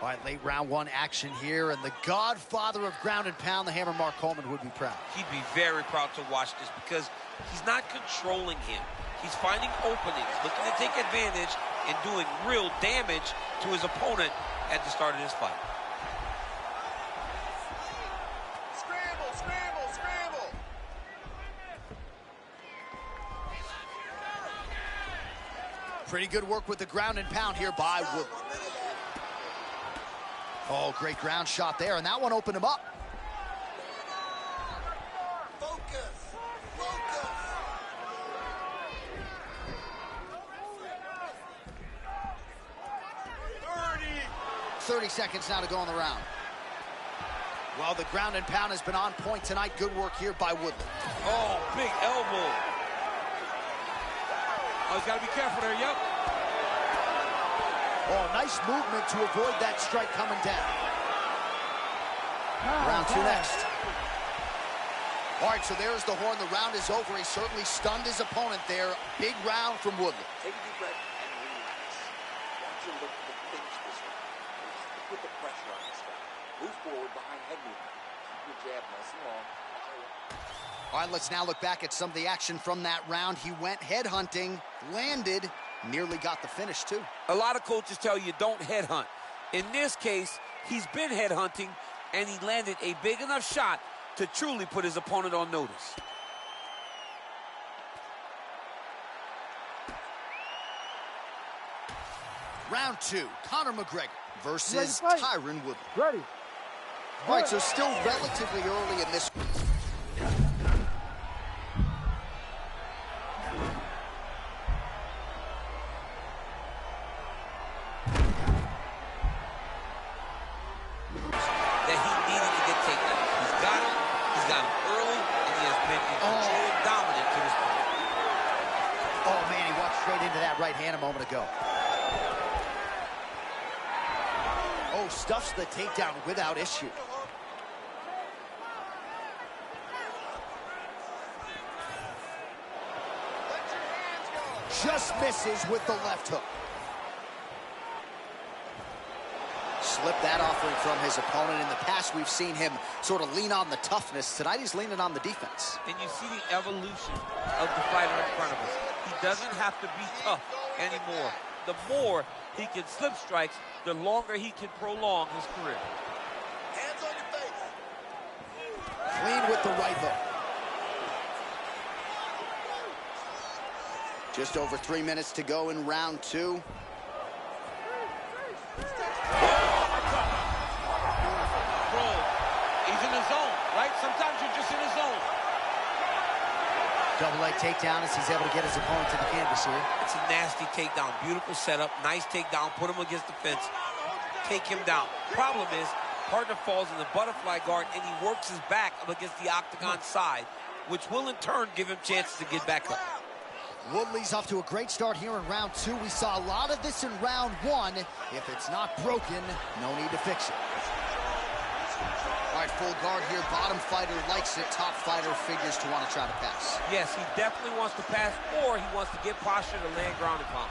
All right, late round one action here, and the godfather of ground and pound, the Hammer Mark Coleman, would be proud. He'd be very proud to watch this because he's not controlling him. He's finding openings, looking to take advantage and doing real damage to his opponent at the start of this fight. Scramble, scramble, scramble. Pretty good work with the ground and pound here by Woodley. Oh, great ground shot there, and that one opened him up. Focus, focus. 30 seconds now to go on the round. Well, the ground and pound has been on point tonight. Good work here by Woodley. Oh, big elbow. Oh, he's got to be careful there, yep. Oh, nice movement to avoid that strike coming down. Round two next. All right, so there's the horn. The round is over. He certainly stunned his opponent there. Big round from Woodley. Take a deep breath and relax. Watch him look to finish this one. Stick with the pressure on this guy. Move forward behind head movement. Keep your jab nice and long. All right, let's now look back at some of the action from that round. He went headhunting, landed, nearly got the finish, too. A lot of coaches tell you don't headhunt. In this case, he's been headhunting, and he landed a big enough shot to truly put his opponent on notice. Round two, Conor McGregor versus Tyron Woodley. Ready. All right, so still relatively early in this. That he needed to get taken. He's got him early, and he has been in control and dominant to this point. Oh, man, he walked straight into that right hand a moment ago. Oh, stuffs the takedown without issue. Just misses with the left hook. slip that offering from his opponent. In the past, we've seen him sort of lean on the toughness. Tonight, he's leaning on the defense. And you see the evolution of the fighter in front of us. He doesn't have to be tough anymore. The more he can slip strikes, the longer he can prolong his career. Hands on your face. Clean with the right hook. Just over 3 minutes to go in round 2. He's in the zone, right? Sometimes you're just in the zone. Double leg takedown as he's able to get his opponent to the canvas here. It's a nasty takedown. Beautiful setup. Nice takedown. Put him against the fence. Take him down. Problem is, partner falls in the butterfly guard, and he works his back up against the octagon side, which will in turn give him chances to get back up. Woodley's off to a great start here in round 2. We saw a lot of this in round 1. If it's not broken, no need to fix it. All right, full guard here. Bottom fighter likes it. Top fighter figures to want to try to pass. Yes, he definitely wants to pass, or he wants to get posture to land ground and pound.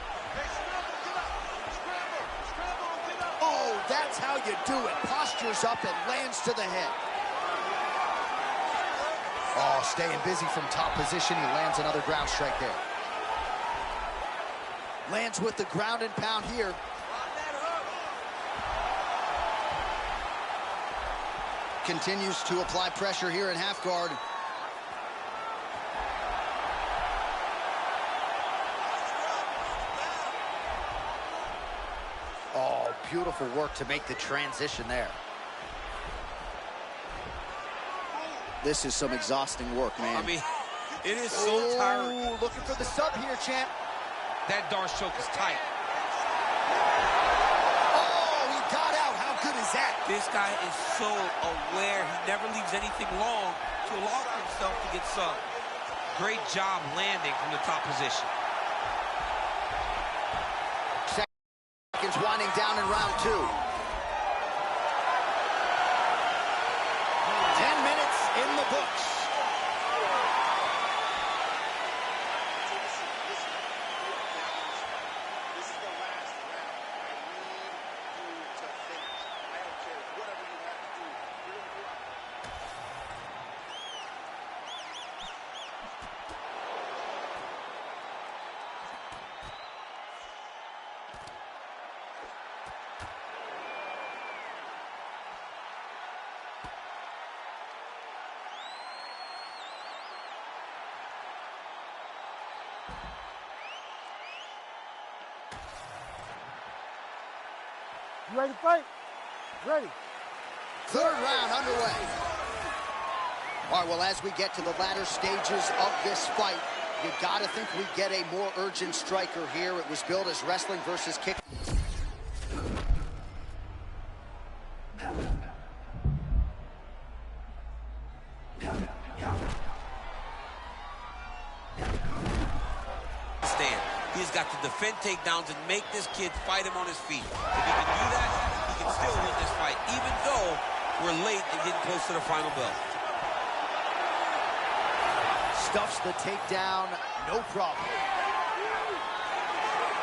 Oh, that's how you do it. Postures up and lands to the head. Oh, staying busy from top position. He lands another ground strike there. Lands with the ground and pound here. Continues to apply pressure here in half guard. Oh, beautiful work to make the transition there. This is some exhausting work, man. I mean, it is so tiring. Looking for the sub here, champ. That Darce choke is tight. Oh, he got out. How good is that? This guy is so aware. He never leaves anything long to allow for himself to get subbed. Great job landing from the top position. Seconds winding down in round 2. 10 minutes in the books. You ready to fight? Ready. Third round underway. All right, well, as we get to the latter stages of this fight, you got to think we get a more urgent striker here. It was billed as wrestling versus kick. He's got to defend takedowns and make this kid fight him on his feet. If he can do that, he can still win this fight, even though we're late and getting close to the final bell. Stuffs the takedown, no problem.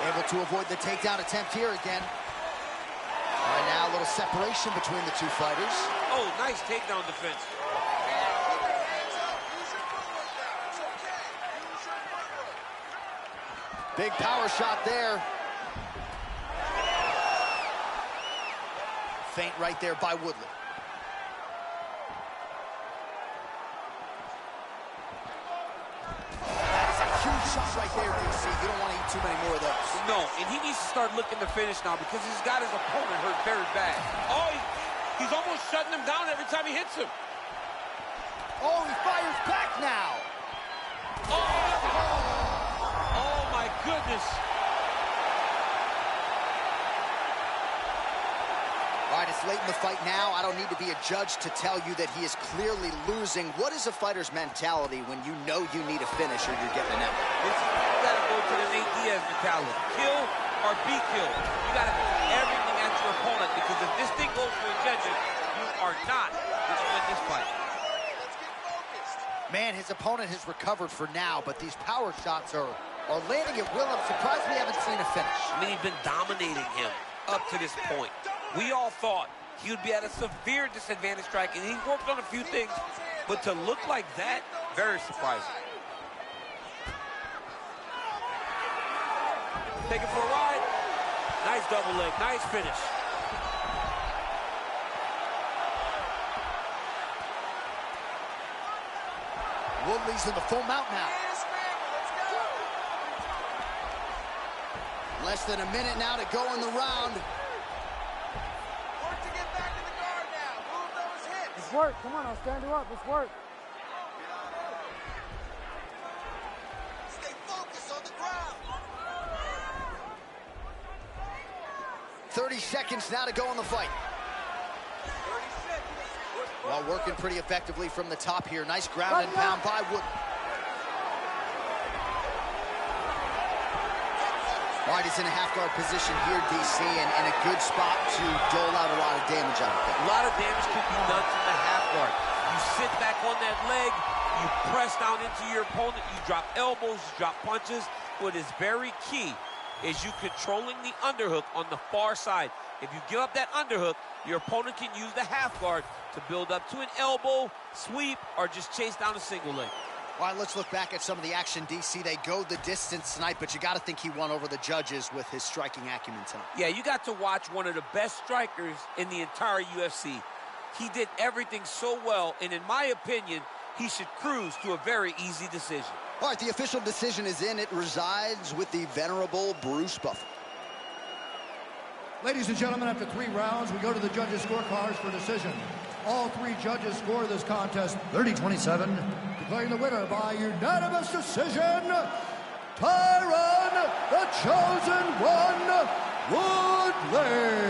Able to avoid the takedown attempt here again. All right, now a little separation between the two fighters. Oh, nice takedown defense. Big power shot there. Feint right there by Woodley. That is a huge shot right there, DC. You don't want to eat too many more of those. No, and he needs to start looking to finish now because he's got his opponent hurt very bad. Oh, he's almost shutting him down every time he hits him. Oh, he fires back now. Oh my goodness. All right, it's late in the fight now. I don't need to be a judge to tell you that he is clearly losing. What is a fighter's mentality when you know you need a finish or you're getting an out? You got to go to the Nate Diaz mentality. Kill or be killed. You got to do everything at your opponent because if this thing goes to the judges, you are not going to win this fight. Man, his opponent has recovered for now, but these power shots are landing at will. I'm surprised we haven't seen a finish. I mean, he's been dominating him up to this point. We all thought he would be at a severe disadvantage striking. He worked on a few things, but to look like that, very surprising. Take it for a ride. Nice double leg, nice finish. Woodley's in the full mount now. Less than a minute now to go in the round. Work to get back to the guard now. Move those hips. Let's work. Come on, I'll stand you up. Let's work. Stay focused on the ground. 30 seconds now to go in the fight. 30 seconds. Well, working pretty effectively from the top here. Nice ground and pound by Wood. All right, he's in a half-guard position here, DC, and in a good spot to dole out a lot of damage out of it. A lot of damage can be done from the half guard. You sit back on that leg, you press down into your opponent, you drop elbows, you drop punches. What is very key is you controlling the underhook on the far side. If you give up that underhook, your opponent can use the half guard to build up to an elbow, sweep, or just chase down a single leg. All right, let's look back at some of the action, DC. They go the distance tonight, but you got to think he won over the judges with his striking acumen tonight. Yeah, you got to watch one of the best strikers in the entire UFC. He did everything so well, and in my opinion, he should cruise to a very easy decision. All right, the official decision is in. It resides with the venerable Bruce Buffer. Ladies and gentlemen, after 3 rounds, we go to the judges' scorecards for decision. All 3 judges score this contest 30-27, declaring the winner by unanimous decision, Tyron, the Chosen One, Woodley.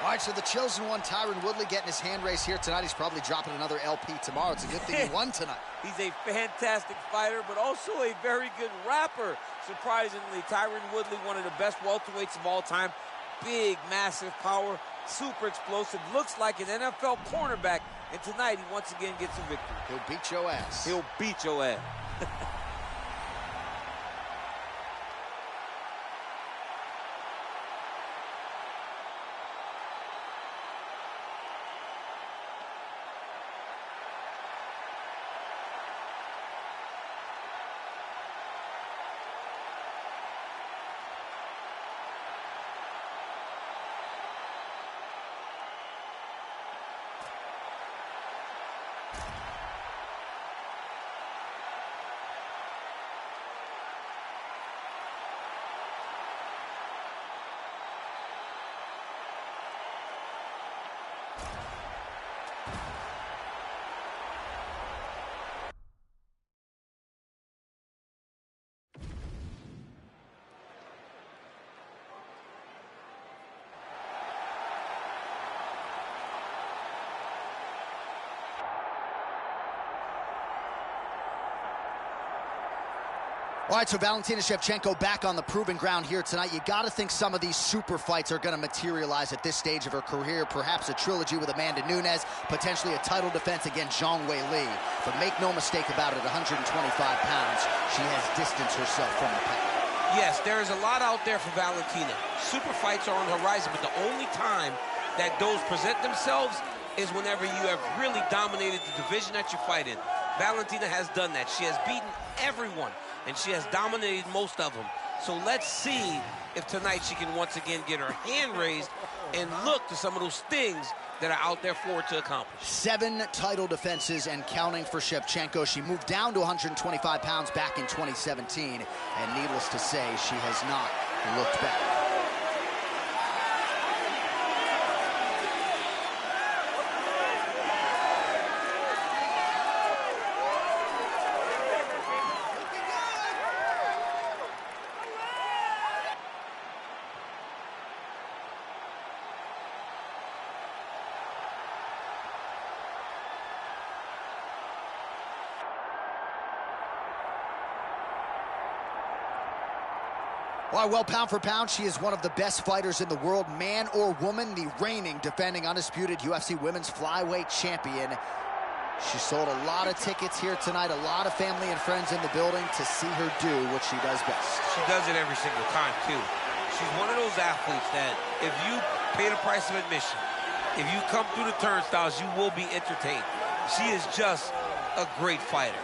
All right, so the Chosen One, Tyron Woodley, getting his hand raised here tonight. He's probably dropping another LP tomorrow. It's a good thing he won tonight. He's a fantastic fighter, but also a very good rapper. Surprisingly, Tyron Woodley, one of the best welterweights of all time. Big, massive power, super explosive, looks like an NFL cornerback, and tonight he once again gets a victory. He'll beat your ass. He'll beat your ass. All right, so Valentina Shevchenko back on the proving ground here tonight. You got to think some of these super fights are going to materialize at this stage of her career. Perhaps a trilogy with Amanda Nunes, potentially a title defense against Zhang Weili. But make no mistake about it, at 125 pounds, she has distanced herself from the pack. Yes, there is a lot out there for Valentina. Super fights are on the horizon, but the only time that those present themselves is whenever you have really dominated the division that you fight in. Valentina has done that. She has beaten everyone, and she has dominated most of them. So let's see if tonight she can once again get her hand raised and look to some of those things that are out there for her to accomplish. 7 title defenses and counting for Shevchenko. She moved down to 125 pounds back in 2017, and needless to say, she has not looked back. All right, well, pound for pound, she is one of the best fighters in the world, man or woman, the reigning, defending, undisputed UFC Women's Flyweight Champion. She sold a lot of tickets here tonight, a lot of family and friends in the building to see her do what she does best. She does it every single time, too. She's one of those athletes that if you pay the price of admission, if you come through the turnstiles, you will be entertained. She is just a great fighter.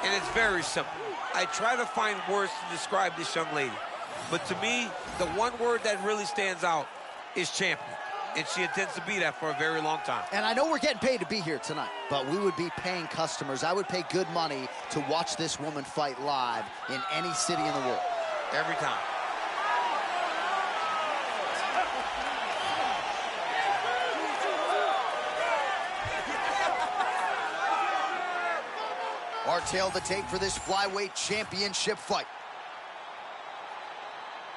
And it's very simple. I try to find words to describe this young lady. But to me, the one word that really stands out is champion. And she intends to be that for a very long time. And I know we're getting paid to be here tonight, but we would be paying customers. I would pay good money to watch this woman fight live in any city in the world. Every time. Our tale to take for this flyweight championship fight.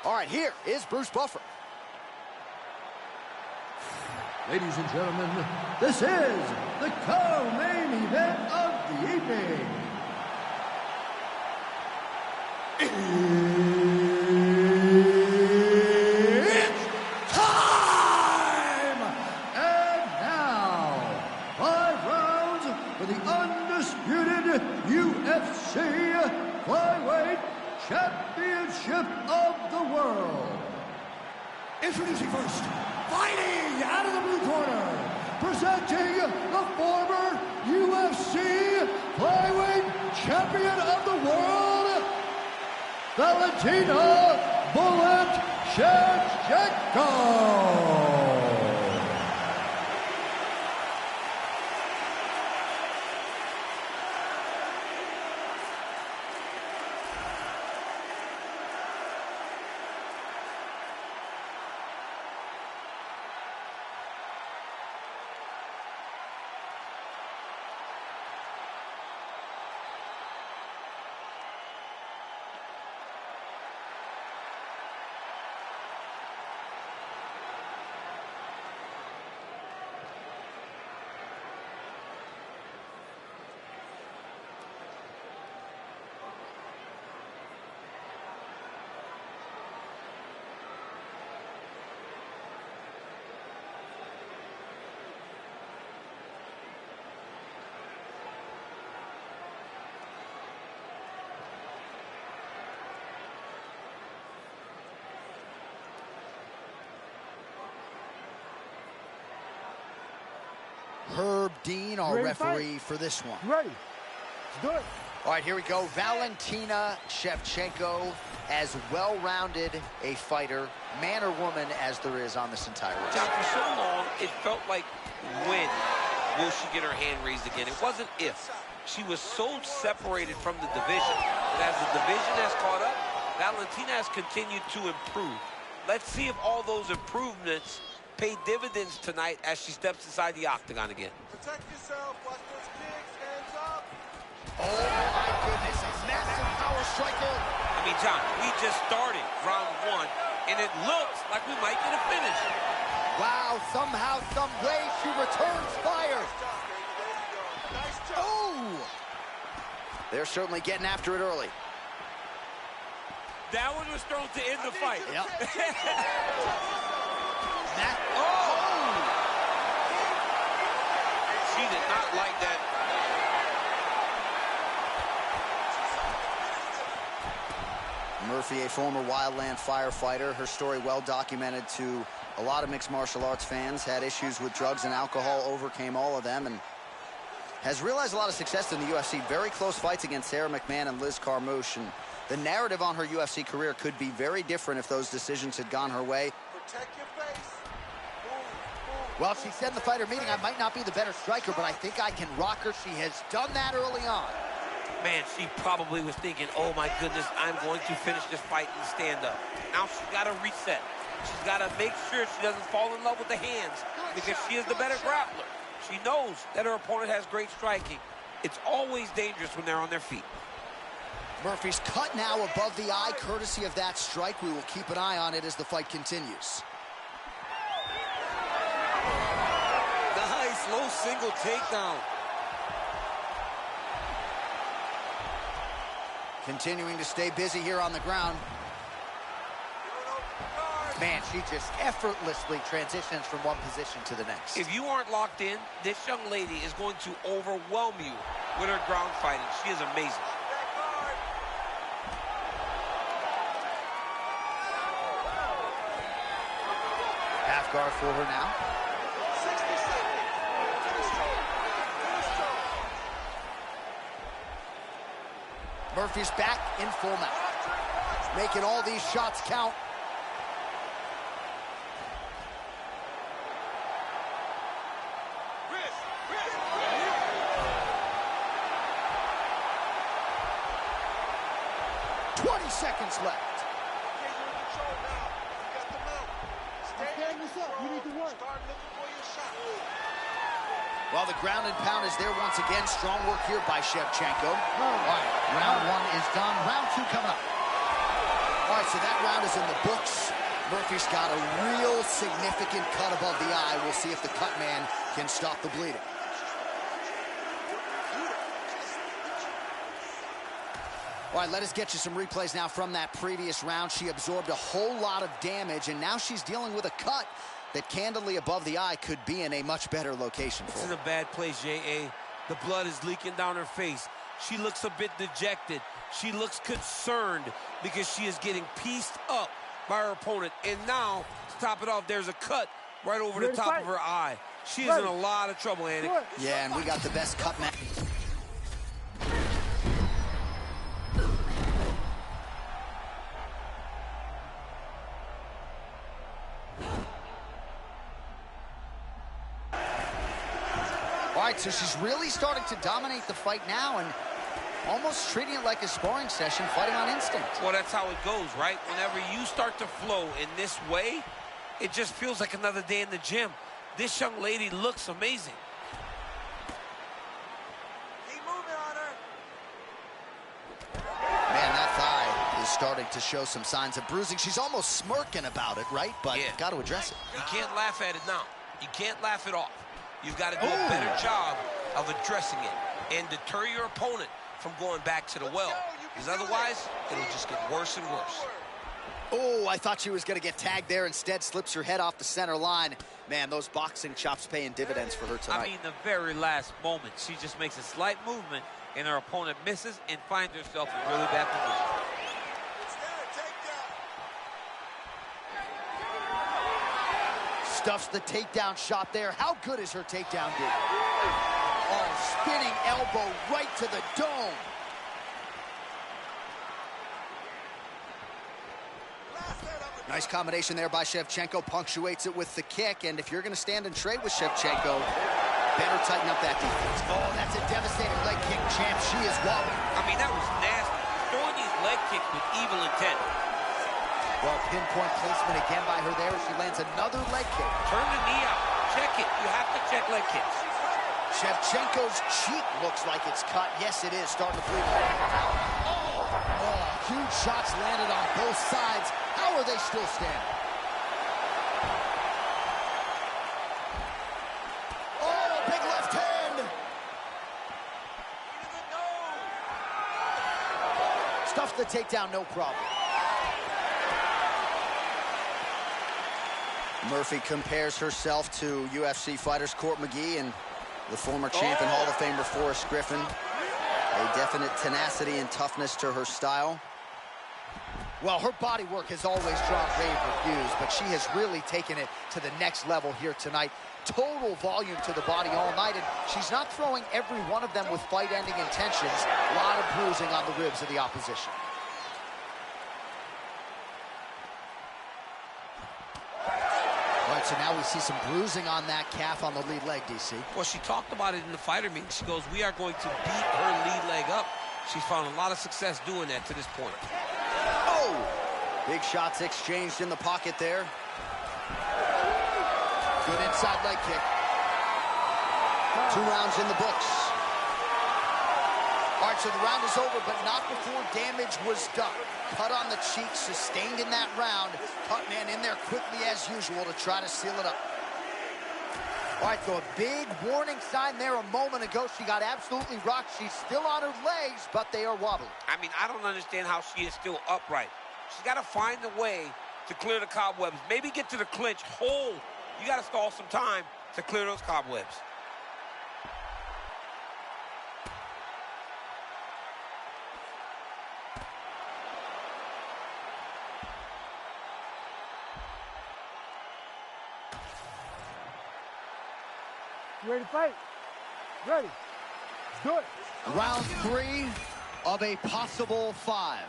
All right, here is Bruce Buffer. Ladies and gentlemen, this is the co-main event of the evening. It's time! And now, 5 rounds for the undisputed UFC Flyweight Championship of the World. Introducing first, fighting out of the blue corner, presenting the former UFC Flyweight Champion of the World, Valentina Bullet Shevchenko. Herb Dean, our referee for this one. You ready? Let's do it. All right, here we go. Valentina Shevchenko, as well-rounded a fighter, man or woman, as there is on this entire list. John, for so long, it felt like when will she get her hand raised again? It wasn't if. She was so separated from the division. But as the division has caught up, Valentina has continued to improve. Let's see if all those improvements pay dividends tonight as she steps inside the octagon again. Protect yourself. Watch those kicks. Hands up. Oh, my goodness. A massive power striker. I mean, John, we just started round 1, and it looks like we might get a finish. Wow, somehow, some way, she returns fire. Nice job. Oh! They're certainly getting after it early. That one was thrown to end the fight. Yep. She did not like that. Murphy, a former wildland firefighter. Her story well documented to a lot of mixed martial arts fans. Had issues with drugs and alcohol, overcame all of them, and has realized a lot of success in the UFC. Very close fights against Sarah McMahon and Liz Carmouche. And the narrative on her UFC career could be very different if those decisions had gone her way. Protect your face. Well, she said in the fighter meeting, I might not be the better striker, but I think I can rock her. She has done that early on. Man, she probably was thinking, oh my goodness, I'm going to finish this fight and stand up. Now she's got to reset. She's got to make sure she doesn't fall in love with the hands because she is the better grappler. She knows that her opponent has great striking. It's always dangerous when they're on their feet. Murphy's cut now above the eye, courtesy of that strike. We will keep an eye on it as the fight continues. Nice, low single takedown. Continuing to stay busy here on the ground. Man, she just effortlessly transitions from one position to the next. If you aren't locked in, this young lady is going to overwhelm you with her ground fighting. She is amazing. Half guard for her now. 60 seconds. Finish strong. Finish strong. Murphy's back in full mount. Making all these shots count. Wrist. 20 seconds left. Okay, you're in control now. You got the mount. Stay Stand this up. You need to work. Start looking for your shot. Well, the ground and pound is there once again. Strong work here by Shevchenko. All right, round one is done. Round two coming up. All right, so that round is in the books. Murphy's got a real significant cut above the eye. We'll see if the cut man can stop the bleeding. All right, let us get you some replays now from that previous round. She absorbed a whole lot of damage, and now she's dealing with a cut that candidly above the eye could be in a much better location for This is her. a bad place, J.A. The blood is leaking down her face. She looks a bit dejected. She looks concerned because she is getting pieced up by her opponent. And now, to top it off, there's a cut right over the top of her eye. She is in a lot of trouble, Andy. Yeah, and we got the best cut man. All right, so she's really starting to dominate the fight now and almost treating it like a sparring session, fighting on instinct. Well, that's how it goes, right? Whenever you start to flow in this way, it just feels like another day in the gym. This young lady looks amazing. Keep moving on her. Man, that thigh is starting to show some signs of bruising. She's almost smirking about it, right? But Yeah. got to address it. You can't laugh at it now. You can't laugh it off. You've got to do a better job of addressing it and deter your opponent from going back to the well. Because otherwise, it'll just get worse and worse. Oh, I thought she was going to get tagged there. Instead, slips her head off the center line. Man, those boxing chops paying dividends for her tonight. I mean, the very last moment, she just makes a slight movement, and her opponent misses and finds herself in really bad position. It's there. Takedown. Stuffs the takedown shot there. How good is her takedown, dude? Oh, spinning elbow right to the dome. Nice combination there by Shevchenko. Punctuates it with the kick. And if you're going to stand and trade with Shevchenko, better tighten up that defense. Oh, that's a devastating leg kick, champ. She is wobbling. I mean, that was nasty. Throwing these leg kicks with evil intent. Well, pinpoint placement again by her there. She lands another leg kick. Turn the knee out. Check it. You have to check leg kicks. Shevchenko's cheek looks like it's cut. Yes, it is. Starting to bleed. Oh, huge shots landed on both sides. How are they still standing? Oh, big left hand. Stuffed the takedown, no problem. Murphy compares herself to UFC fighters Court McGee and the former champ and Hall of Famer Forrest Griffin. A definite tenacity and toughness to her style. Well, her body work has always drawn rave reviews, but she has really taken it to the next level here tonight. Total volume to the body all night, and she's not throwing every one of them with fight-ending intentions. A lot of bruising on the ribs of the opposition. All right, so now we see some bruising on that calf on the lead leg, DC. Well, she talked about it in the fighter meeting. She goes, we are going to beat her lead leg up. She's found a lot of success doing that to this point. Oh! Big shots exchanged in the pocket there. Good inside leg kick. 2 rounds in the books. All right, so the round is over, but not before damage was done. Cut on the cheek, sustained in that round. Cut man in there quickly as usual to try to seal it up. All right, so a big warning sign there a moment ago. She got absolutely rocked. She's still on her legs, but they are wobbly. I mean, I don't understand how she is still upright. She's got to find a way to clear the cobwebs. Maybe get to the clinch. Hold. You got to stall some time to clear those cobwebs. You ready to fight? Ready. Let's do it. Round 3 of a possible 5.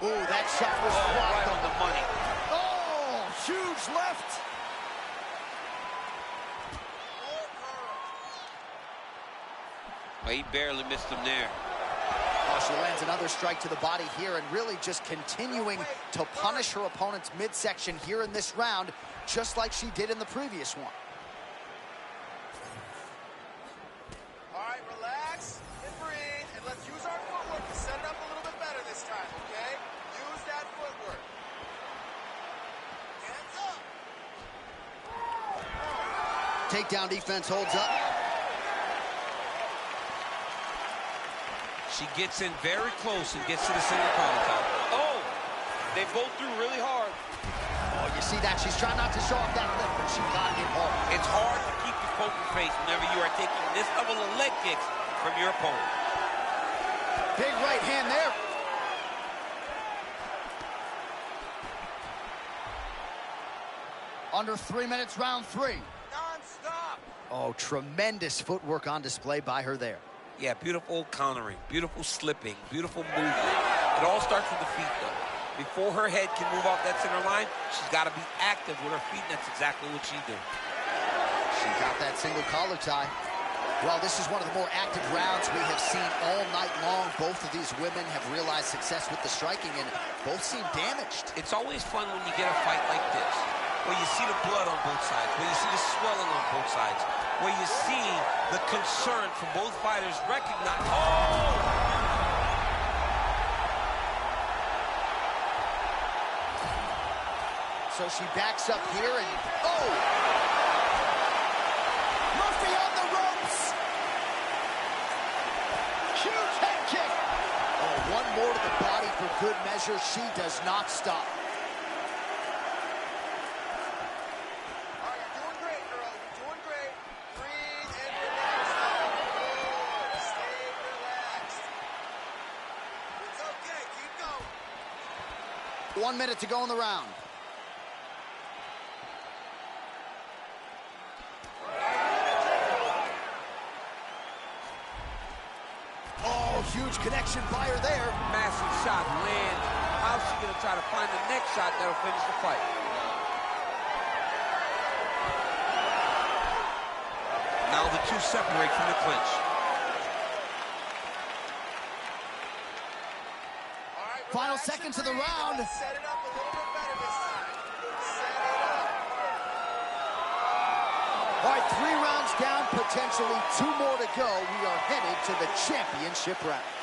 Ooh, that shot was blocked right on the money. Oh, huge left. Well, he barely missed him there. Oh, she lands another strike to the body here and really just continuing to punish her opponent's midsection here in this round, just like she did in the previous one. All right, relax and breathe, and let's use our footwork to set it up a little bit better this time, okay? Use that footwork. Hands up. Takedown defense holds up. She gets in very close and gets to the single collar top. Oh, they both threw really hard. Oh, you see that? She's trying not to show off that lip, but she got it hard. It's hard to keep your poker face whenever you are taking this level of leg kicks from your opponent. Big right hand there. Under 3 minutes, round 3. Non-stop. Oh, tremendous footwork on display by her there. Yeah, beautiful countering, beautiful slipping, beautiful movement. It all starts with the feet, though. Before her head can move off that center line, she's got to be active with her feet, and that's exactly what she did. She got that single collar tie. Well, this is one of the more active rounds we have seen all night long. Both of these women have realized success with the striking, and both seem damaged. It's always fun when you get a fight like this, where you see the blood on both sides, where you see the swelling on both sides, where you see the concern from both fighters recognize. Oh! So she backs up here and, oh! Murphy on the ropes! Huge head kick! Oh, one more to the body for good measure. She does not stop. All right, you're doing great, girl. You're doing great. Breathe and relax. Good. Stay relaxed. It's okay. Keep going. 1 minute to go in the round. Huge connection by her there. Massive shot lands. How's she gonna try to find the next shot that'll finish the fight? Now the two separate from the clinch. All right, Final relax seconds of and the breathe. round. Let's set it up a little bit better this time. Set it up. All right, 3 rounds down, potentially 2 more to go. We are headed to the championship rounds.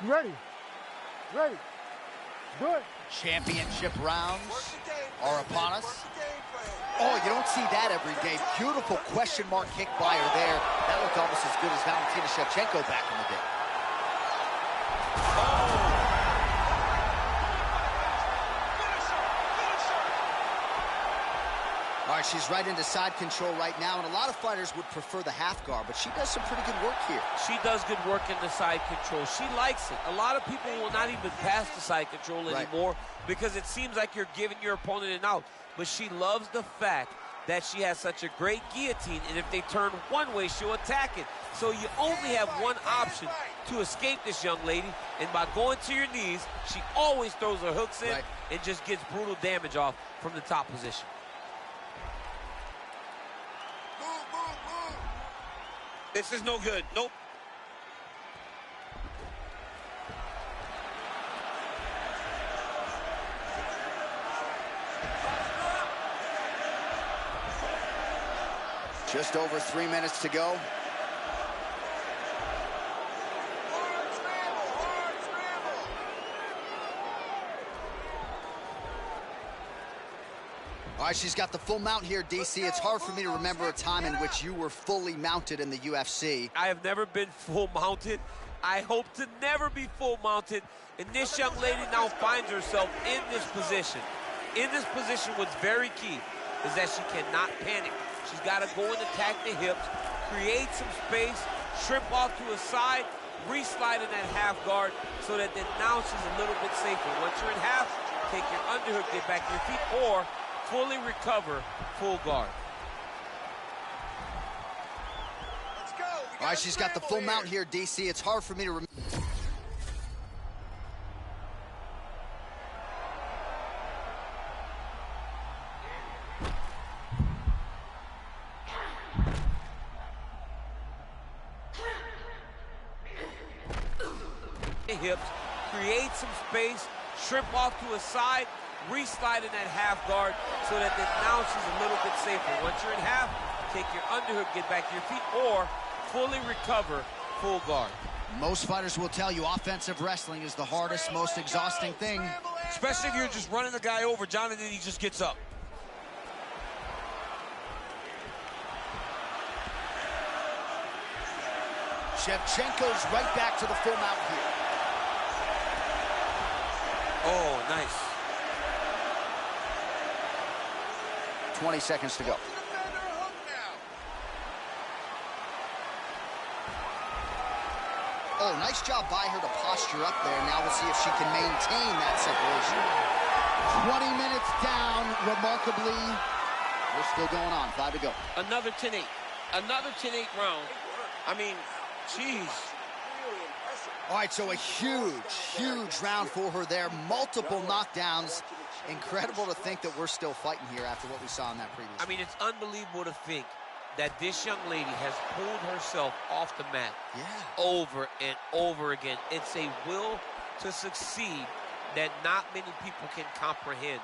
You ready? Ready. Do it. Championship rounds Work the game plan. are upon us. Work the game plan. Oh, you don't see that every day. Beautiful question mark kick by her there. That looked almost as good as Valentina Shevchenko back in the day. All right, she's right into side control right now, and a lot of fighters would prefer the half guard, but she does some pretty good work here. She does good work in the side control. She likes it. A lot of people will not even pass the side control anymore because it seems like you're giving your opponent an out. But she loves the fact that she has such a great guillotine, and if they turn one way, she'll attack it. So you only have one option to escape this young lady, and by going to your knees, she always throws her hooks in and just gets brutal damage off from the top position. This is no good. Nope. Just over 3 minutes to go. All right, she's got the full mount here, DC. It's hard for me to remember a time in which you were fully mounted in the UFC. I have never been full mounted. I hope to never be full mounted. And this young lady now finds herself in this position. In this position, what's very key is that she cannot panic. She's got to go and attack the hips, create some space, shrimp off to a side, re-slide in that half guard so that then now she's a little bit safer. Once you're in half, take your underhook, get back to your feet, or fully recover, full guard. Let's go. All right, she's got the full mount here, DC. It's hard for me to remember. Hips, create some space, shrimp off to a side, re-slide in that half guard so that then now she's a little bit safer. Once you're in half, take your underhook, get back to your feet, or fully recover, full guard. Most fighters will tell you offensive wrestling is the hardest, most exhausting thing. Especially if you're just running the guy over, John, and then he just gets up. Shevchenko's right back to the full mount here. Oh, nice. 20 seconds to go. Oh, nice job by her to posture up there. Now we'll see if she can maintain that separation. 20 minutes down, remarkably. We're still going on, 5 to go. Another 10-8. Another 10-8 round. I mean, jeez. All right, so a huge round for her there. Multiple knockdowns. Incredible to think that we're still fighting here after what we saw in that previous. I mean, it's unbelievable to think that this young lady has pulled herself off the mat over and over again. It's a will to succeed that not many people can comprehend.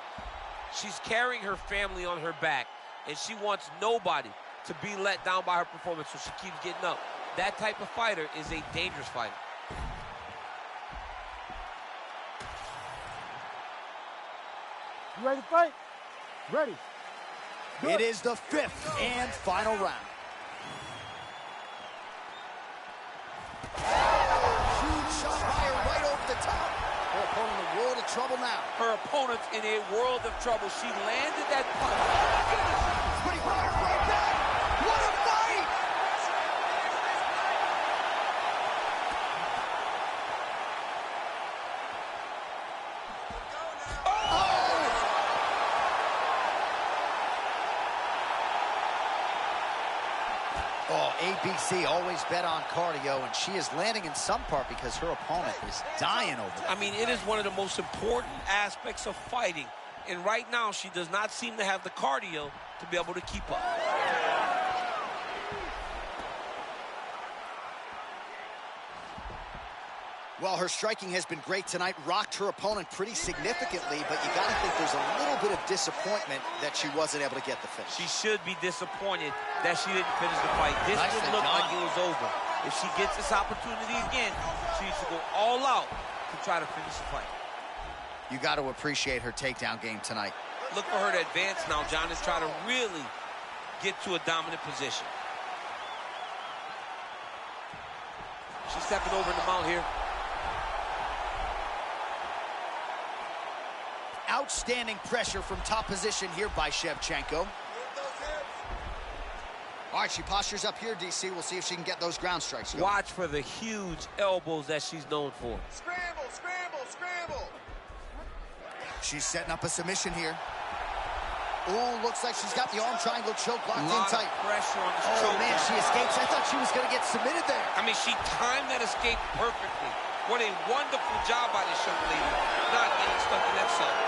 She's carrying her family on her back, and she wants nobody to be let down by her performance, so she keeps getting up. That type of fighter is a dangerous fighter. You ready to fight? Ready. It is the 5th and final round. Huge shot by her right over the top. Her opponent in a world of trouble now. Her opponent's in a world of trouble. She landed that punch. Pretty fire right back. What a fight! Oh, ABC always bet on cardio, and she is landing in some part because her opponent is dying over it. I mean, it is one of the most important aspects of fighting. And right now, she does not seem to have the cardio to be able to keep up. Well, her striking has been great tonight, rocked her opponent pretty significantly, but you got to think there's a little bit of disappointment that she wasn't able to get the finish. She should be disappointed that she didn't finish the fight. This Nicely didn't look done. like it was over. If she gets this opportunity again, she needs to go all out to try to finish the fight. You got to appreciate her takedown game tonight. Look for her to advance now, John, and try to really get to a dominant position. She's stepping over in the mount here. Outstanding pressure from top position here by Shevchenko. All right, she postures up here, DC. We'll see if she can get those ground strikes going. Watch for the huge elbows that she's known for. Scramble, scramble, scramble. She's setting up a submission here. Ooh, looks like she's got the arm triangle choke locked in tight. Pressure on the Oh, choke. man, she escapes. I thought she was going to get submitted there. I mean, she timed that escape perfectly. What a wonderful job by this young lady, not getting stuck in that zone.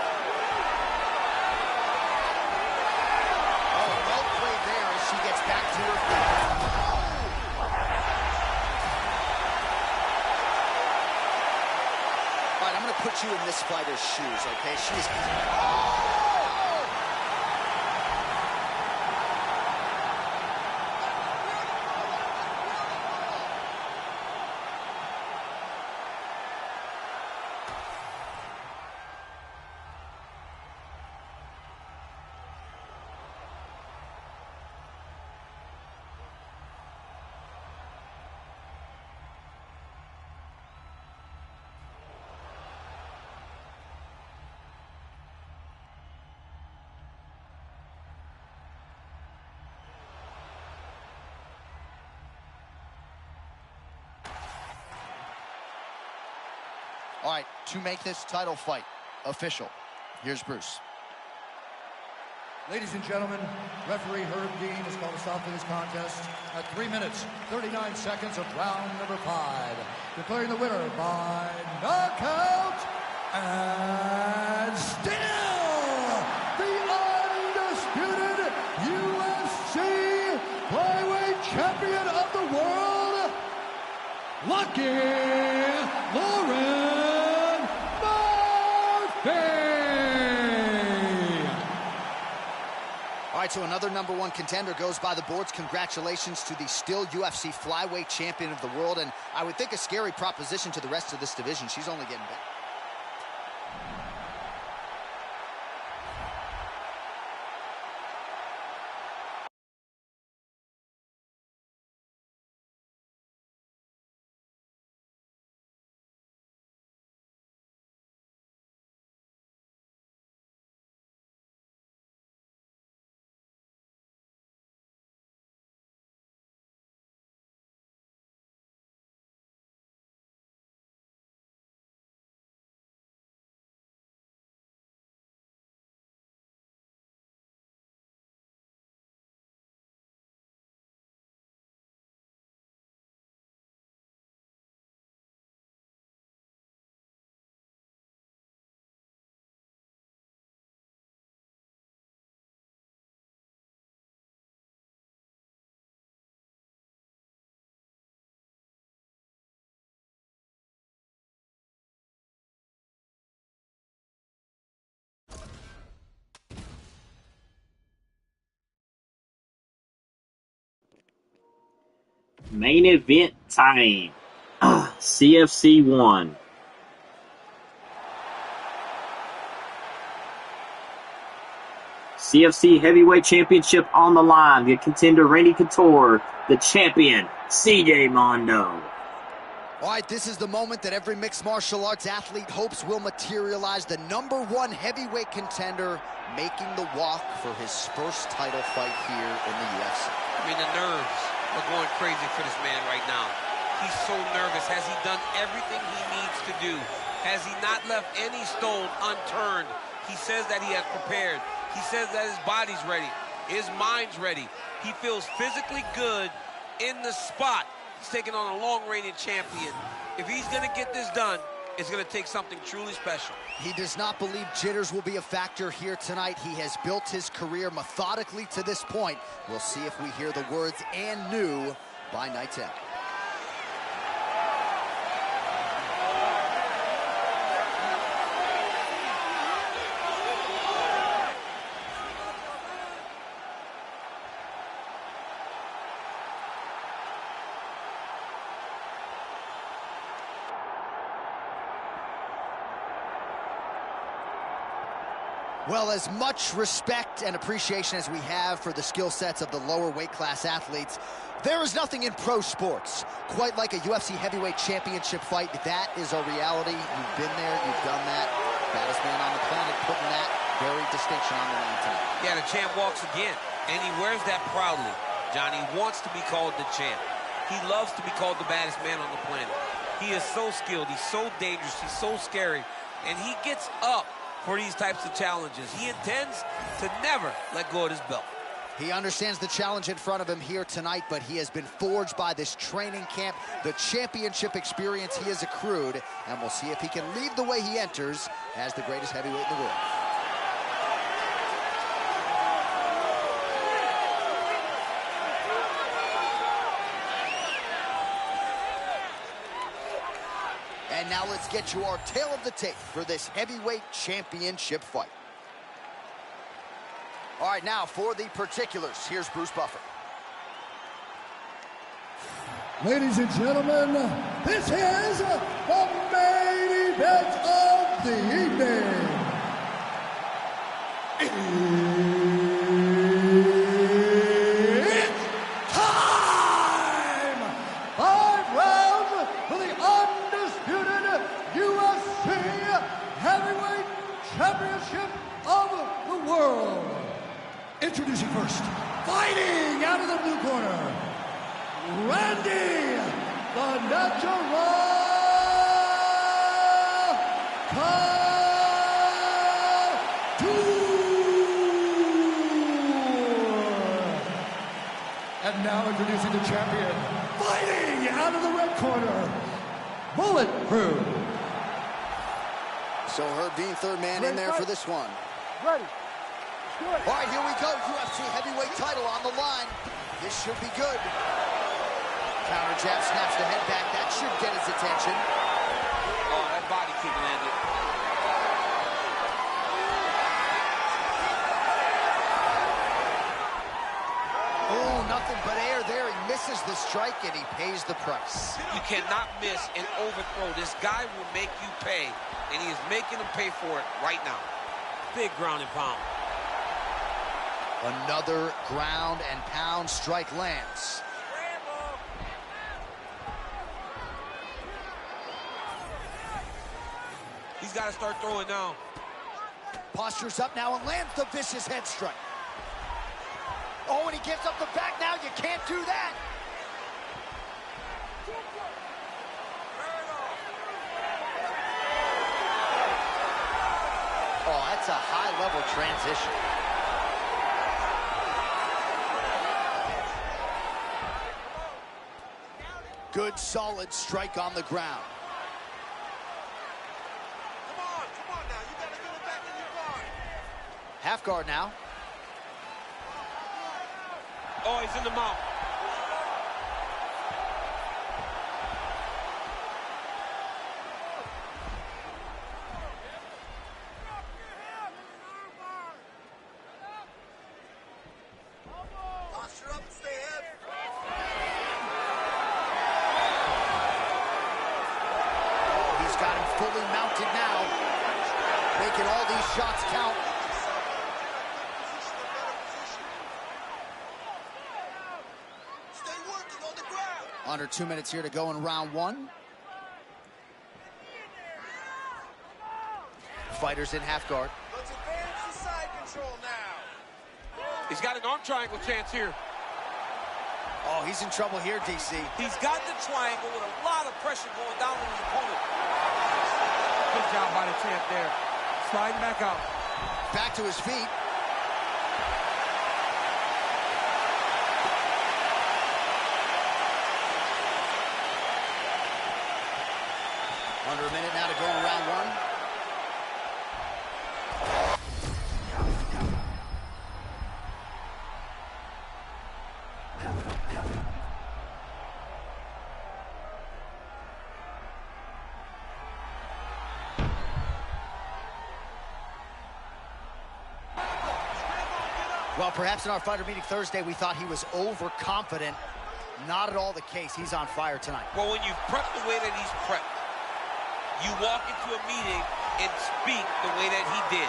Oh, well played there as she gets back to her feet. All right, I'm going to put you in this fighter's shoes, okay? She's... All right, to make this title fight official, here's Bruce. Ladies and gentlemen, referee Herb Dean has called a stop to this contest at 3 minutes, 39 seconds of round number 5. Declaring the winner by knockout and still the undisputed UFC flyweight champion of the world, Lucky Lauren Murphy. All right, so another #1 contender goes by the boards. Congratulations to the still UFC flyweight champion of the world, and I would think a scary proposition to the rest of this division. She's only getting better. Main event time. CFC 1. CFC Heavyweight Championship on the line. The contender Randy Couture. The champion CJ Mondo. All right, this is the moment that every mixed martial arts athlete hopes will materialize. The #1 heavyweight contender making the walk for his first title fight here in the UFC. I mean, the nerves are going crazy for this man right now. He's so nervous. Has he done everything he needs to do? Has he not left any stone unturned? He says that he has prepared. He says that his body's ready. His mind's ready. He feels physically good in the spot. He's taking on a long-reigning champion. If he's going to get this done, it's going to take something truly special. He does not believe jitters will be a factor here tonight. He has built his career methodically to this point. We'll see if we hear the words "and new" by night 10. Well, as much respect and appreciation as we have for the skill sets of the lower weight class athletes, there is nothing in pro sports quite like a UFC heavyweight championship fight. That is a reality. You've been there, you've done that. Baddest man on the planet putting that very distinction on the line tonight. Yeah, the champ walks again, and he wears that proudly. Johnny wants to be called the champ. He loves to be called the baddest man on the planet. He is so skilled, he's so dangerous, he's so scary, and he gets up for these types of challenges. He intends to never let go of his belt. He understands the challenge in front of him here tonight, but he has been forged by this training camp, the championship experience he has accrued, and we'll see if he can leave the way he enters as the greatest heavyweight in the world. And now let's get you our tail of the tape for this heavyweight championship fight. All right, now for the particulars, here's Bruce Buffer. Ladies and gentlemen, this is the main event of the evening. It's time! 5 rounds for the undisputed UFC Heavyweight Championship of the world. Introducing first, fighting out of the blue corner, Randy, the Natural And now introducing the champion, fighting out of the red corner, Bullet Crew. So Herb Dean, third man in there for this one. Ready. Do it. All right, here we go. UFC heavyweight title on the line. This should be good. Counter jab, snaps the head back. That should get his attention. Oh, that body kick landed. Oh, nothing but air there. He misses the strike, and he pays the price. You cannot miss and overthrow. This guy will make you pay, and he is making him pay for it right now. Big ground and pound. Another ground and pound strike lands. He's got to start throwing now. Postures up now and lands the vicious head strike. Oh, and he gives up the back now. You can't do that. Oh, that's a high-level transition. Good, solid strike on the ground. Come on now. You gotta get it back in your guard. Half guard now. Oh, he's in the mount. Posture up and stay heavy. He's got him fully mounted now, making all these shots count. Stay working on the ground. Under 2 minutes here to go in round one. Fighters in half guard. Let's advance the side control now. He's got an arm triangle chance here. Oh, he's in trouble here, DC. He's got the triangle with a lot of pressure going down on his opponent. Good job by the champ there. Sliding back out. Back to his feet. Under a minute now to go in round one. Well, perhaps in our fighter meeting Thursday, we thought he was overconfident. Not at all the case. He's on fire tonight. Well, when you prep the way that he's prepped, you walk into a meeting and speak the way that he did.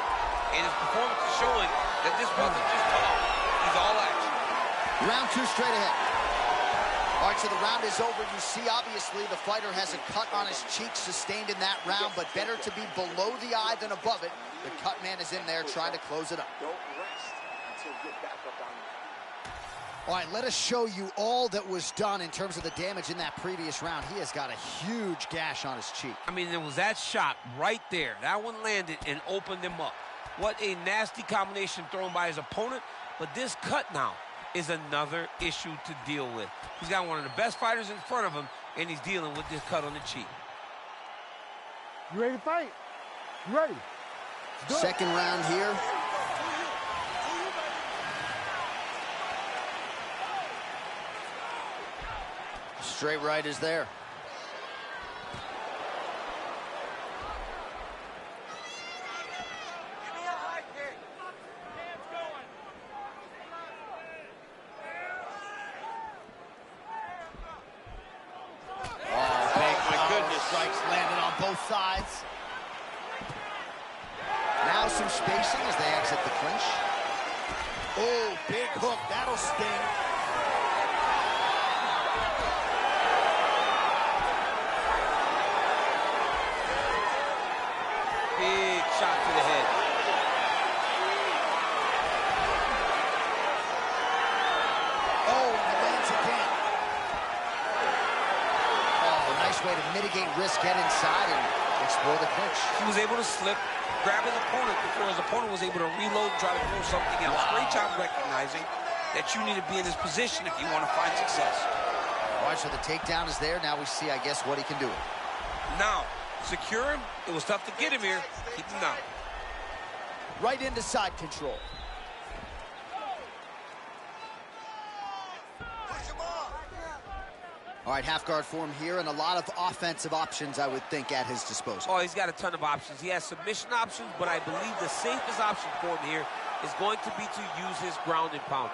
And his performance is showing that this wasn't just talk. He's all action. Round two straight ahead. All right, so the round is over. You see, obviously, the fighter has a cut on his cheek sustained in that round, but better to be below the eye than above it. The cut man is in there trying to close it up. Don't rest until you get back up on your feet. All right, let us show you all that was done in terms of the damage in that previous round. He has got a huge gash on his cheek. I mean, there was that shot right there. That one landed and opened him up. What a nasty combination thrown by his opponent. But this cut now is another issue to deal with. He's got one of the best fighters in front of him, and he's dealing with this cut on the cheek. You ready to fight? You ready? Do it. Second round here. Straight right is there. Give me a high kick. Hands going. Oh, my goodness. Strikes landed on both sides. Now some spacing as they exit the clinch. Oh, big hook. That'll sting. Big shot to the head. Oh, and he lands again. Oh, nice way to mitigate risk, get inside, and Explore the clinch. He was able to slip, grab his opponent before his opponent was able to reload and try to pull something else. Great job recognizing that you need to be in this position if you want to find success. All right, so the takedown is there. Now we see, I guess, what he can do. Now, secure him. It was tough to get him here. Keep him down. Right into side control. All right, half guard form here, and a lot of offensive options, I would think, at his disposal. Oh, he's got a ton of options. He has submission options, but I believe the safest option for him here is going to be to use his ground and pound.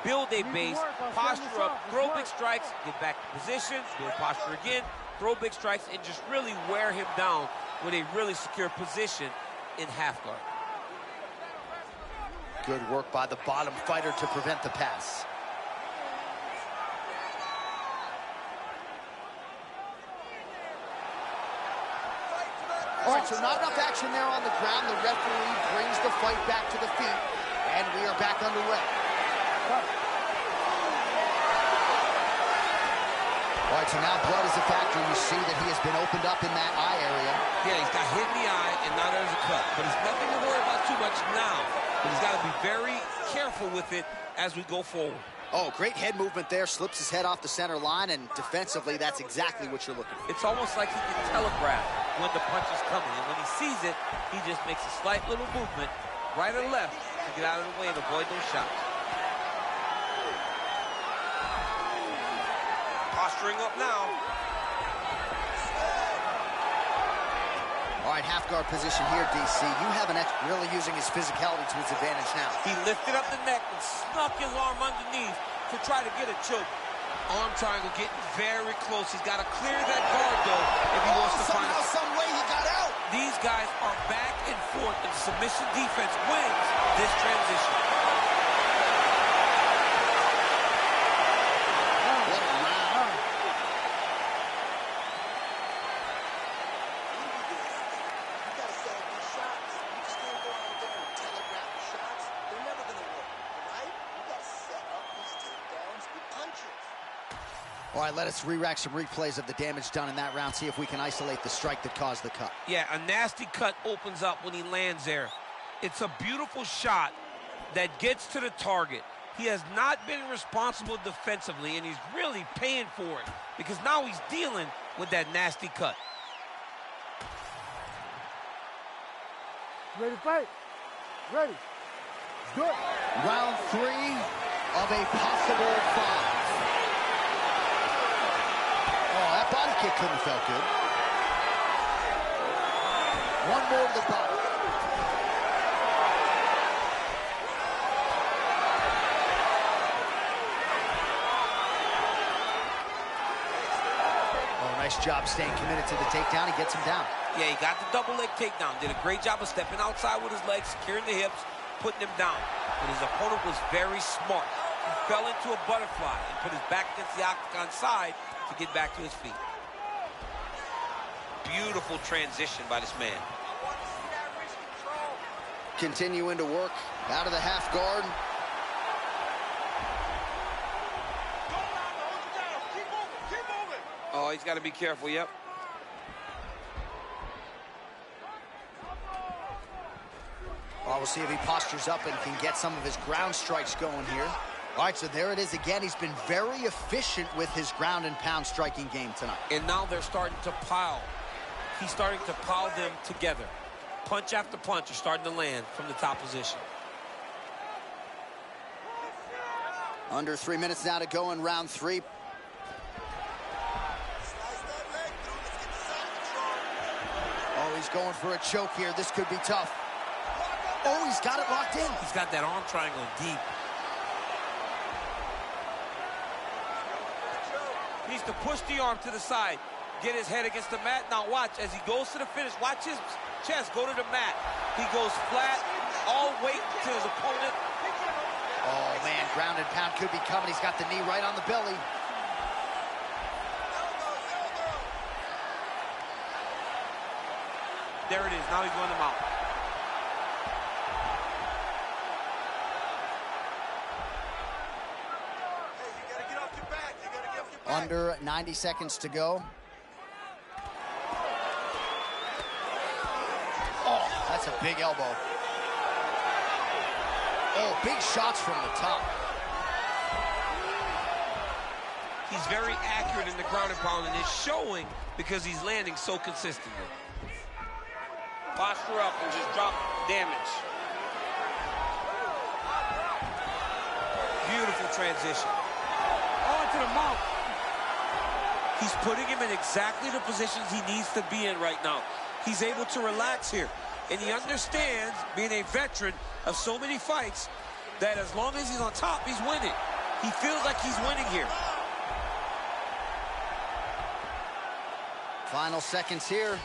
Build a base, posture up, throw big strikes, get back to position, build posture again, throw big strikes, and just really wear him down with a really secure position in half guard. Good work by the bottom fighter to prevent the pass. All right, so not enough action there on the ground. The referee brings the fight back to the feet, and we are back underway. All right, so now blood is a factor. You see that he has been opened up in that eye area. Yeah, he's got hit in the eye, and now there's a cut. But it's nothing to worry about too much now. But he's got to be very careful with it as we go forward. Oh, great head movement there. Slips his head off the center line, and defensively, that's exactly what you're looking for. It's almost like he can telegraph when the punch is coming. And when he sees it, he just makes a slight little movement, right or left, to get out of the way and avoid those shots. Posturing up now. All right, half guard position here, DC. You have an really using his physicality to his advantage now. He lifted up the neck and snuck his arm underneath to try to get a choke. Arm triangle getting very close. He's got to clear that guard, though, if he wants to find it. Some way he got out. These guys are back and forth, and the submission defense wins this transition. What a round. You gotta set up these shots. You just can't go out there and telegraph the shots. They're never gonna work, right? You gotta set up these takedowns with punches. All right, let us re-rack some replays of the damage done in that round, see if we can isolate the strike that caused the cut. Yeah, a nasty cut opens up when he lands there. It's a beautiful shot that gets to the target. He has not been responsible defensively, and he's really paying for it because now he's dealing with that nasty cut. Ready to fight? Ready. Good. Round 3 of a possible 5. Oh, that body kick couldn't have felt good. One more to the body. Oh, nice job staying committed to the takedown. He gets him down. Yeah, he got the double leg takedown. Did a great job of stepping outside with his legs, securing the hips, putting him down. But his opponent was very smart. He fell into a butterfly and put his back against the octagon side to get back to his feet. Beautiful transition by this man. Continuing to work out of the half guard. Oh, he's got to be careful, yep. Well, we'll see if he postures up and can get some of his ground strikes going here. All right, so there it is again. He's been very efficient with his ground and pound striking game tonight. And now they're starting to pile. He's starting to pile them together. Punch after punch are starting to land from the top position. Under 3 minutes now to go in round 3. Oh, he's going for a choke here. This could be tough. Oh, he's got it locked in. He's got that arm triangle deep. He needs to push the arm to the side, get his head against the mat. Now watch, as he goes to the finish, watch his chest go to the mat. He goes flat, all weight to his opponent. Oh, man, ground and pound could be coming. He's got the knee right on the belly. There it is. Now he's going to mount. Under 90 seconds to go. That's a big elbow. Oh, big shots from the top. He's very accurate in the ground and pound, and it's showing because he's landing so consistently. Posture up and just drop damage. Beautiful transition. On to the mouth. He's putting him in exactly the positions he needs to be in right now. He's able to relax here. And he understands, being a veteran of so many fights, that as long as he's on top, he's winning. He feels like he's winning here. Final seconds here.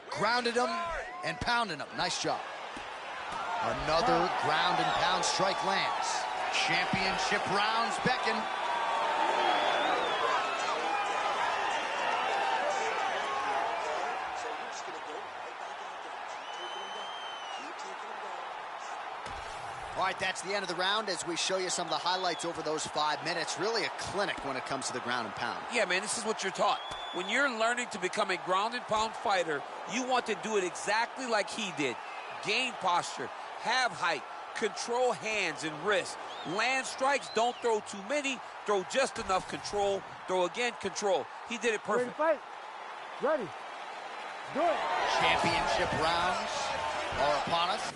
Grounded him and pounded him. Nice job. Another ground and pound strike lands. Championship rounds beckon. So you're just going to go right back out there. Keep taking them down. All right, that's the end of the round as we show you some of the highlights over those 5 minutes. Really a clinic when it comes to the ground and pound. Yeah, man, this is what you're taught. When you're learning to become a ground and pound fighter, you want to do it exactly like he did. Gain posture, have height, control hands and wrists. Land strikes, don't throw too many, throw just enough, control, throw again, control. He did it Ready to perfect. fight? Ready. Do it. Championship rounds are upon us.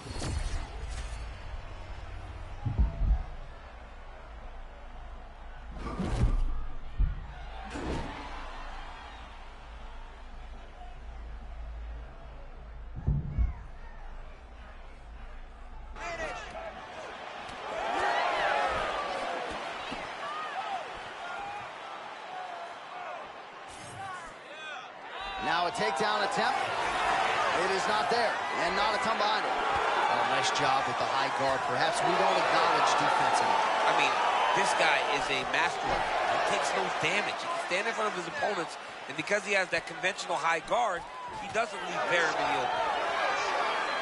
Now a takedown attempt. It is not there, and not a ton behind it. Oh, nice job with the high guard. Perhaps we don't acknowledge defense enough. I mean, this guy is a master. He takes no damage. He can stand in front of his opponents, and because he has that conventional high guard, he doesn't leave very many open.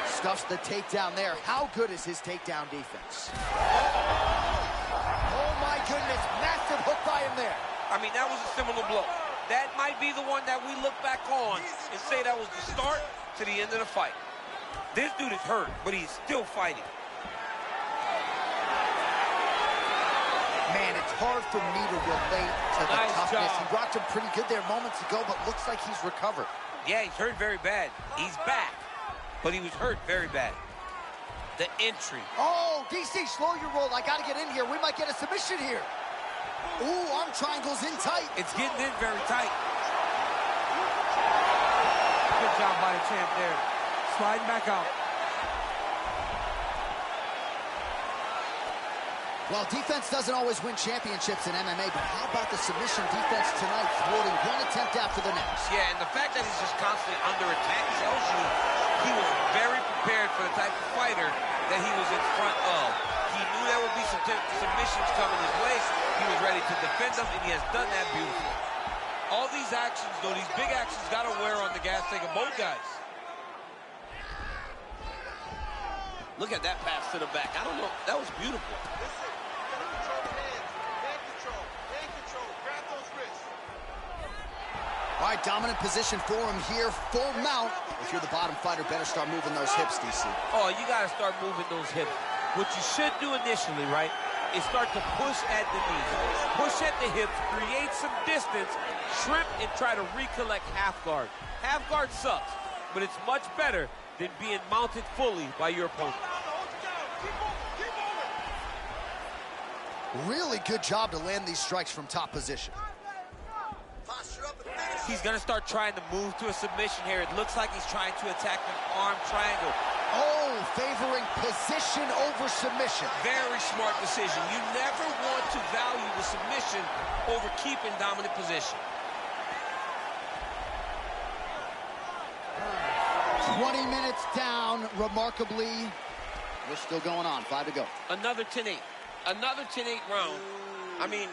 Stuffs the takedown there. How good is his takedown defense? Oh my goodness, massive hook by him there. I mean, that was a similar blow. That might be the one that we look back on and say that was the start to the end of the fight. This dude is hurt, but he's still fighting. Man, it's hard for me to relate to the Nice toughness. job. He rocked him pretty good there moments ago, but looks like he's recovered. Yeah, he's hurt very bad. He's back, but he was hurt very bad. The entry. Oh, DC, slow your roll. I got to get in here. We might get a submission here. Ooh, arm triangles in tight. It's getting in very tight. Good job by the champ there. Sliding back out. Well, defense doesn't always win championships in MMA, but how about the submission defense tonight, thwarting one attempt after the next? Yeah, and the fact that he's just constantly under attack tells you he was very prepared for the type of fighter that he was in front of. He knew there would be some submissions coming his way. He was ready to defend them, and he has done that beautifully. All these actions, though, these big actions, got to wear on the gas tank of both guys. Look at that pass to the back. I don't know. That was beautiful. Listen, you gotta control the hands. Hand control. Hand control. Grab those wrists. All right, dominant position for him here. Full mount. If you're the bottom fighter, better start moving those hips, DC. Oh, you got to start moving those hips. What you should do initially, right, is start to push at the knees. Push at the hips, create some distance, shrimp, and try to recollect half guard. Half guard sucks, but it's much better than being mounted fully by your opponent. Really good job to land these strikes from top position. Posture up and finish. He's going to start trying to move to a submission here. It looks like he's trying to attack an arm triangle. Oh, favoring position over submission. Very smart decision. You never want to value the submission over keeping dominant position. 20 minutes down, remarkably. We're still going on, 5 to go. Another 10-8. Another 10-8 round. I mean,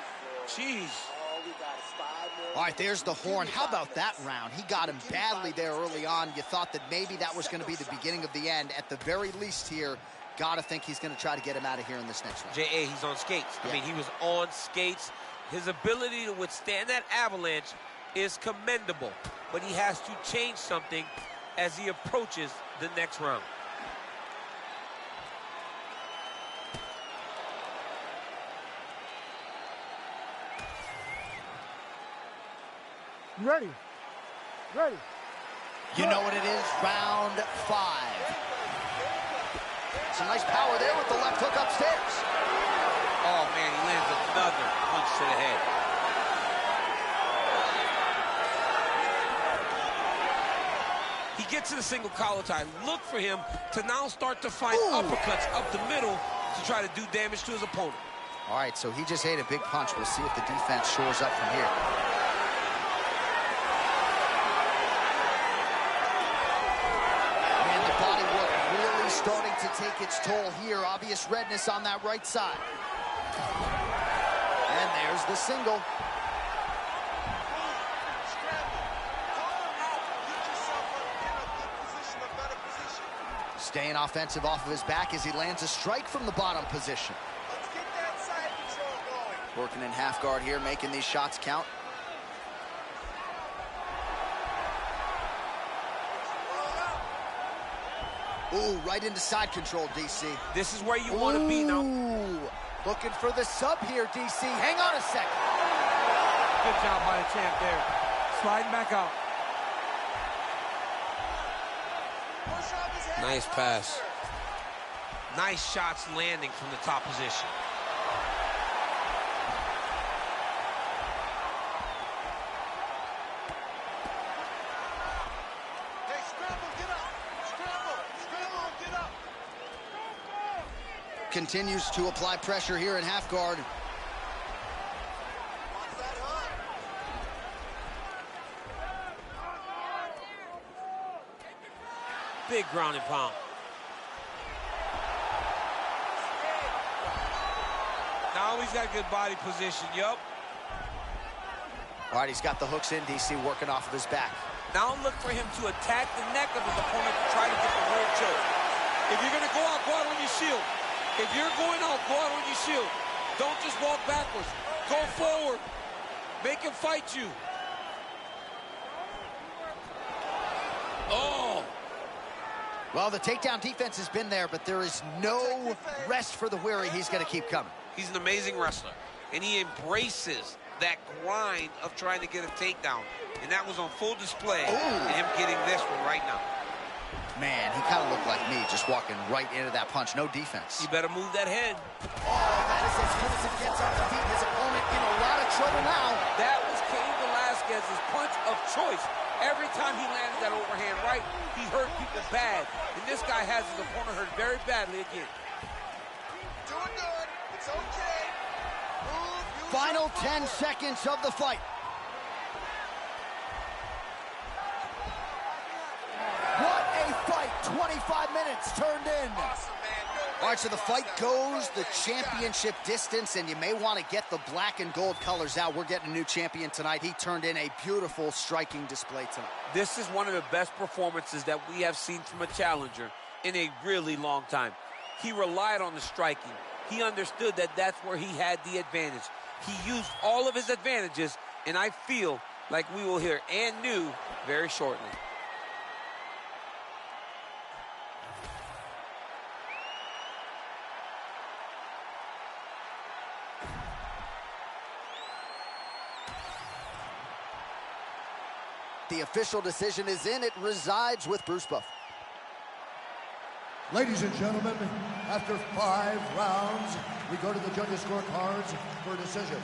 jeez. All we got is 5 more. All right, there's the horn. How about that round? He got him badly there early on. You thought that maybe that was going to be the beginning of the end. At the very least here, got to think he's going to try to get him out of here in this next round. J.A., he's on skates. Yeah. I mean, he was on skates. His ability to withstand that avalanche is commendable, but he has to change something as he approaches the next round. You ready? Ready. You know what it is, round 5. Some nice power there with the left hook upstairs. Oh, man, he lands another punch to the head. He gets to the single collar tie. Look for him to now start to find uppercuts up the middle to try to do damage to his opponent. All right, so he just ate a big punch. We'll see if the defense shores up from here. Starting to take its toll here. Obvious redness on that right side. And there's the single. Staying offensive off of his back as he lands a strike from the bottom position. Let's get that side control going. Working in half guard here, making these shots count. Ooh, right into side control, DC. This is where you want to be now. Looking for the sub here, DC. Hang on a second. Good job by the champ there. Sliding back out. Nice pass. Nice shots landing from the top position. Continues to apply pressure here in half guard. Big ground and pound. Now he's got good body position, yup. All right, he's got the hooks in, DC, working off of his back. Now look for him to attack the neck of his opponent to try to get the rear choke. If you're gonna go out on your shield. If you're going out, go out on your shield. Don't just walk backwards. Go forward. Make him fight you. Oh. Well, the takedown defense has been there, but there is no rest for the weary. He's going to keep coming. He's an amazing wrestler, and he embraces that grind of trying to get a takedown. And that was on full display, and him getting this one right now. Man, he kind of looked like me, just walking right into that punch. No defense. You better move that head. Oh, that is as good as it gets up to beat his opponent in a lot of trouble now. That was Cain Velasquez's punch of choice. Every time he landed that overhand right, he hurt people bad. And this guy has his opponent hurt very badly again. Doing good. It's okay. Final 10 seconds of the fight. What a fight. 25 minutes turned in. Awesome, man. All right, so the fight goes the championship distance, and you may want to get the black and gold colors out. We're getting a new champion tonight. He turned in a beautiful striking display tonight. This is one of the best performances that we have seen from a challenger in a really long time. He relied on the striking. He understood that that's where he had the advantage. He used all of his advantages, and I feel like we will hear and new very shortly. The official decision is in. It resides with Bruce Buff. Ladies and gentlemen, after 5 rounds, we go to the judges' scorecards for a decision.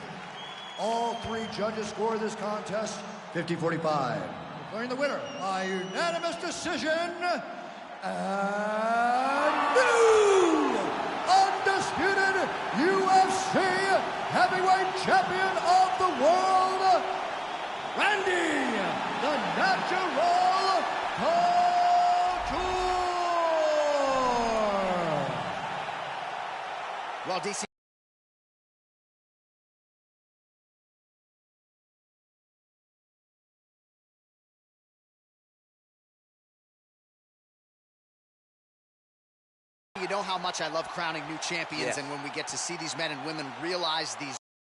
All 3 judges score this contest 50-45. Declaring the winner by unanimous decision, and new undisputed UFC heavyweight champion of the world, Randy the Natural Couture. Well, DC. You know how much I love crowning new champions, and when we get to see these men and women realize these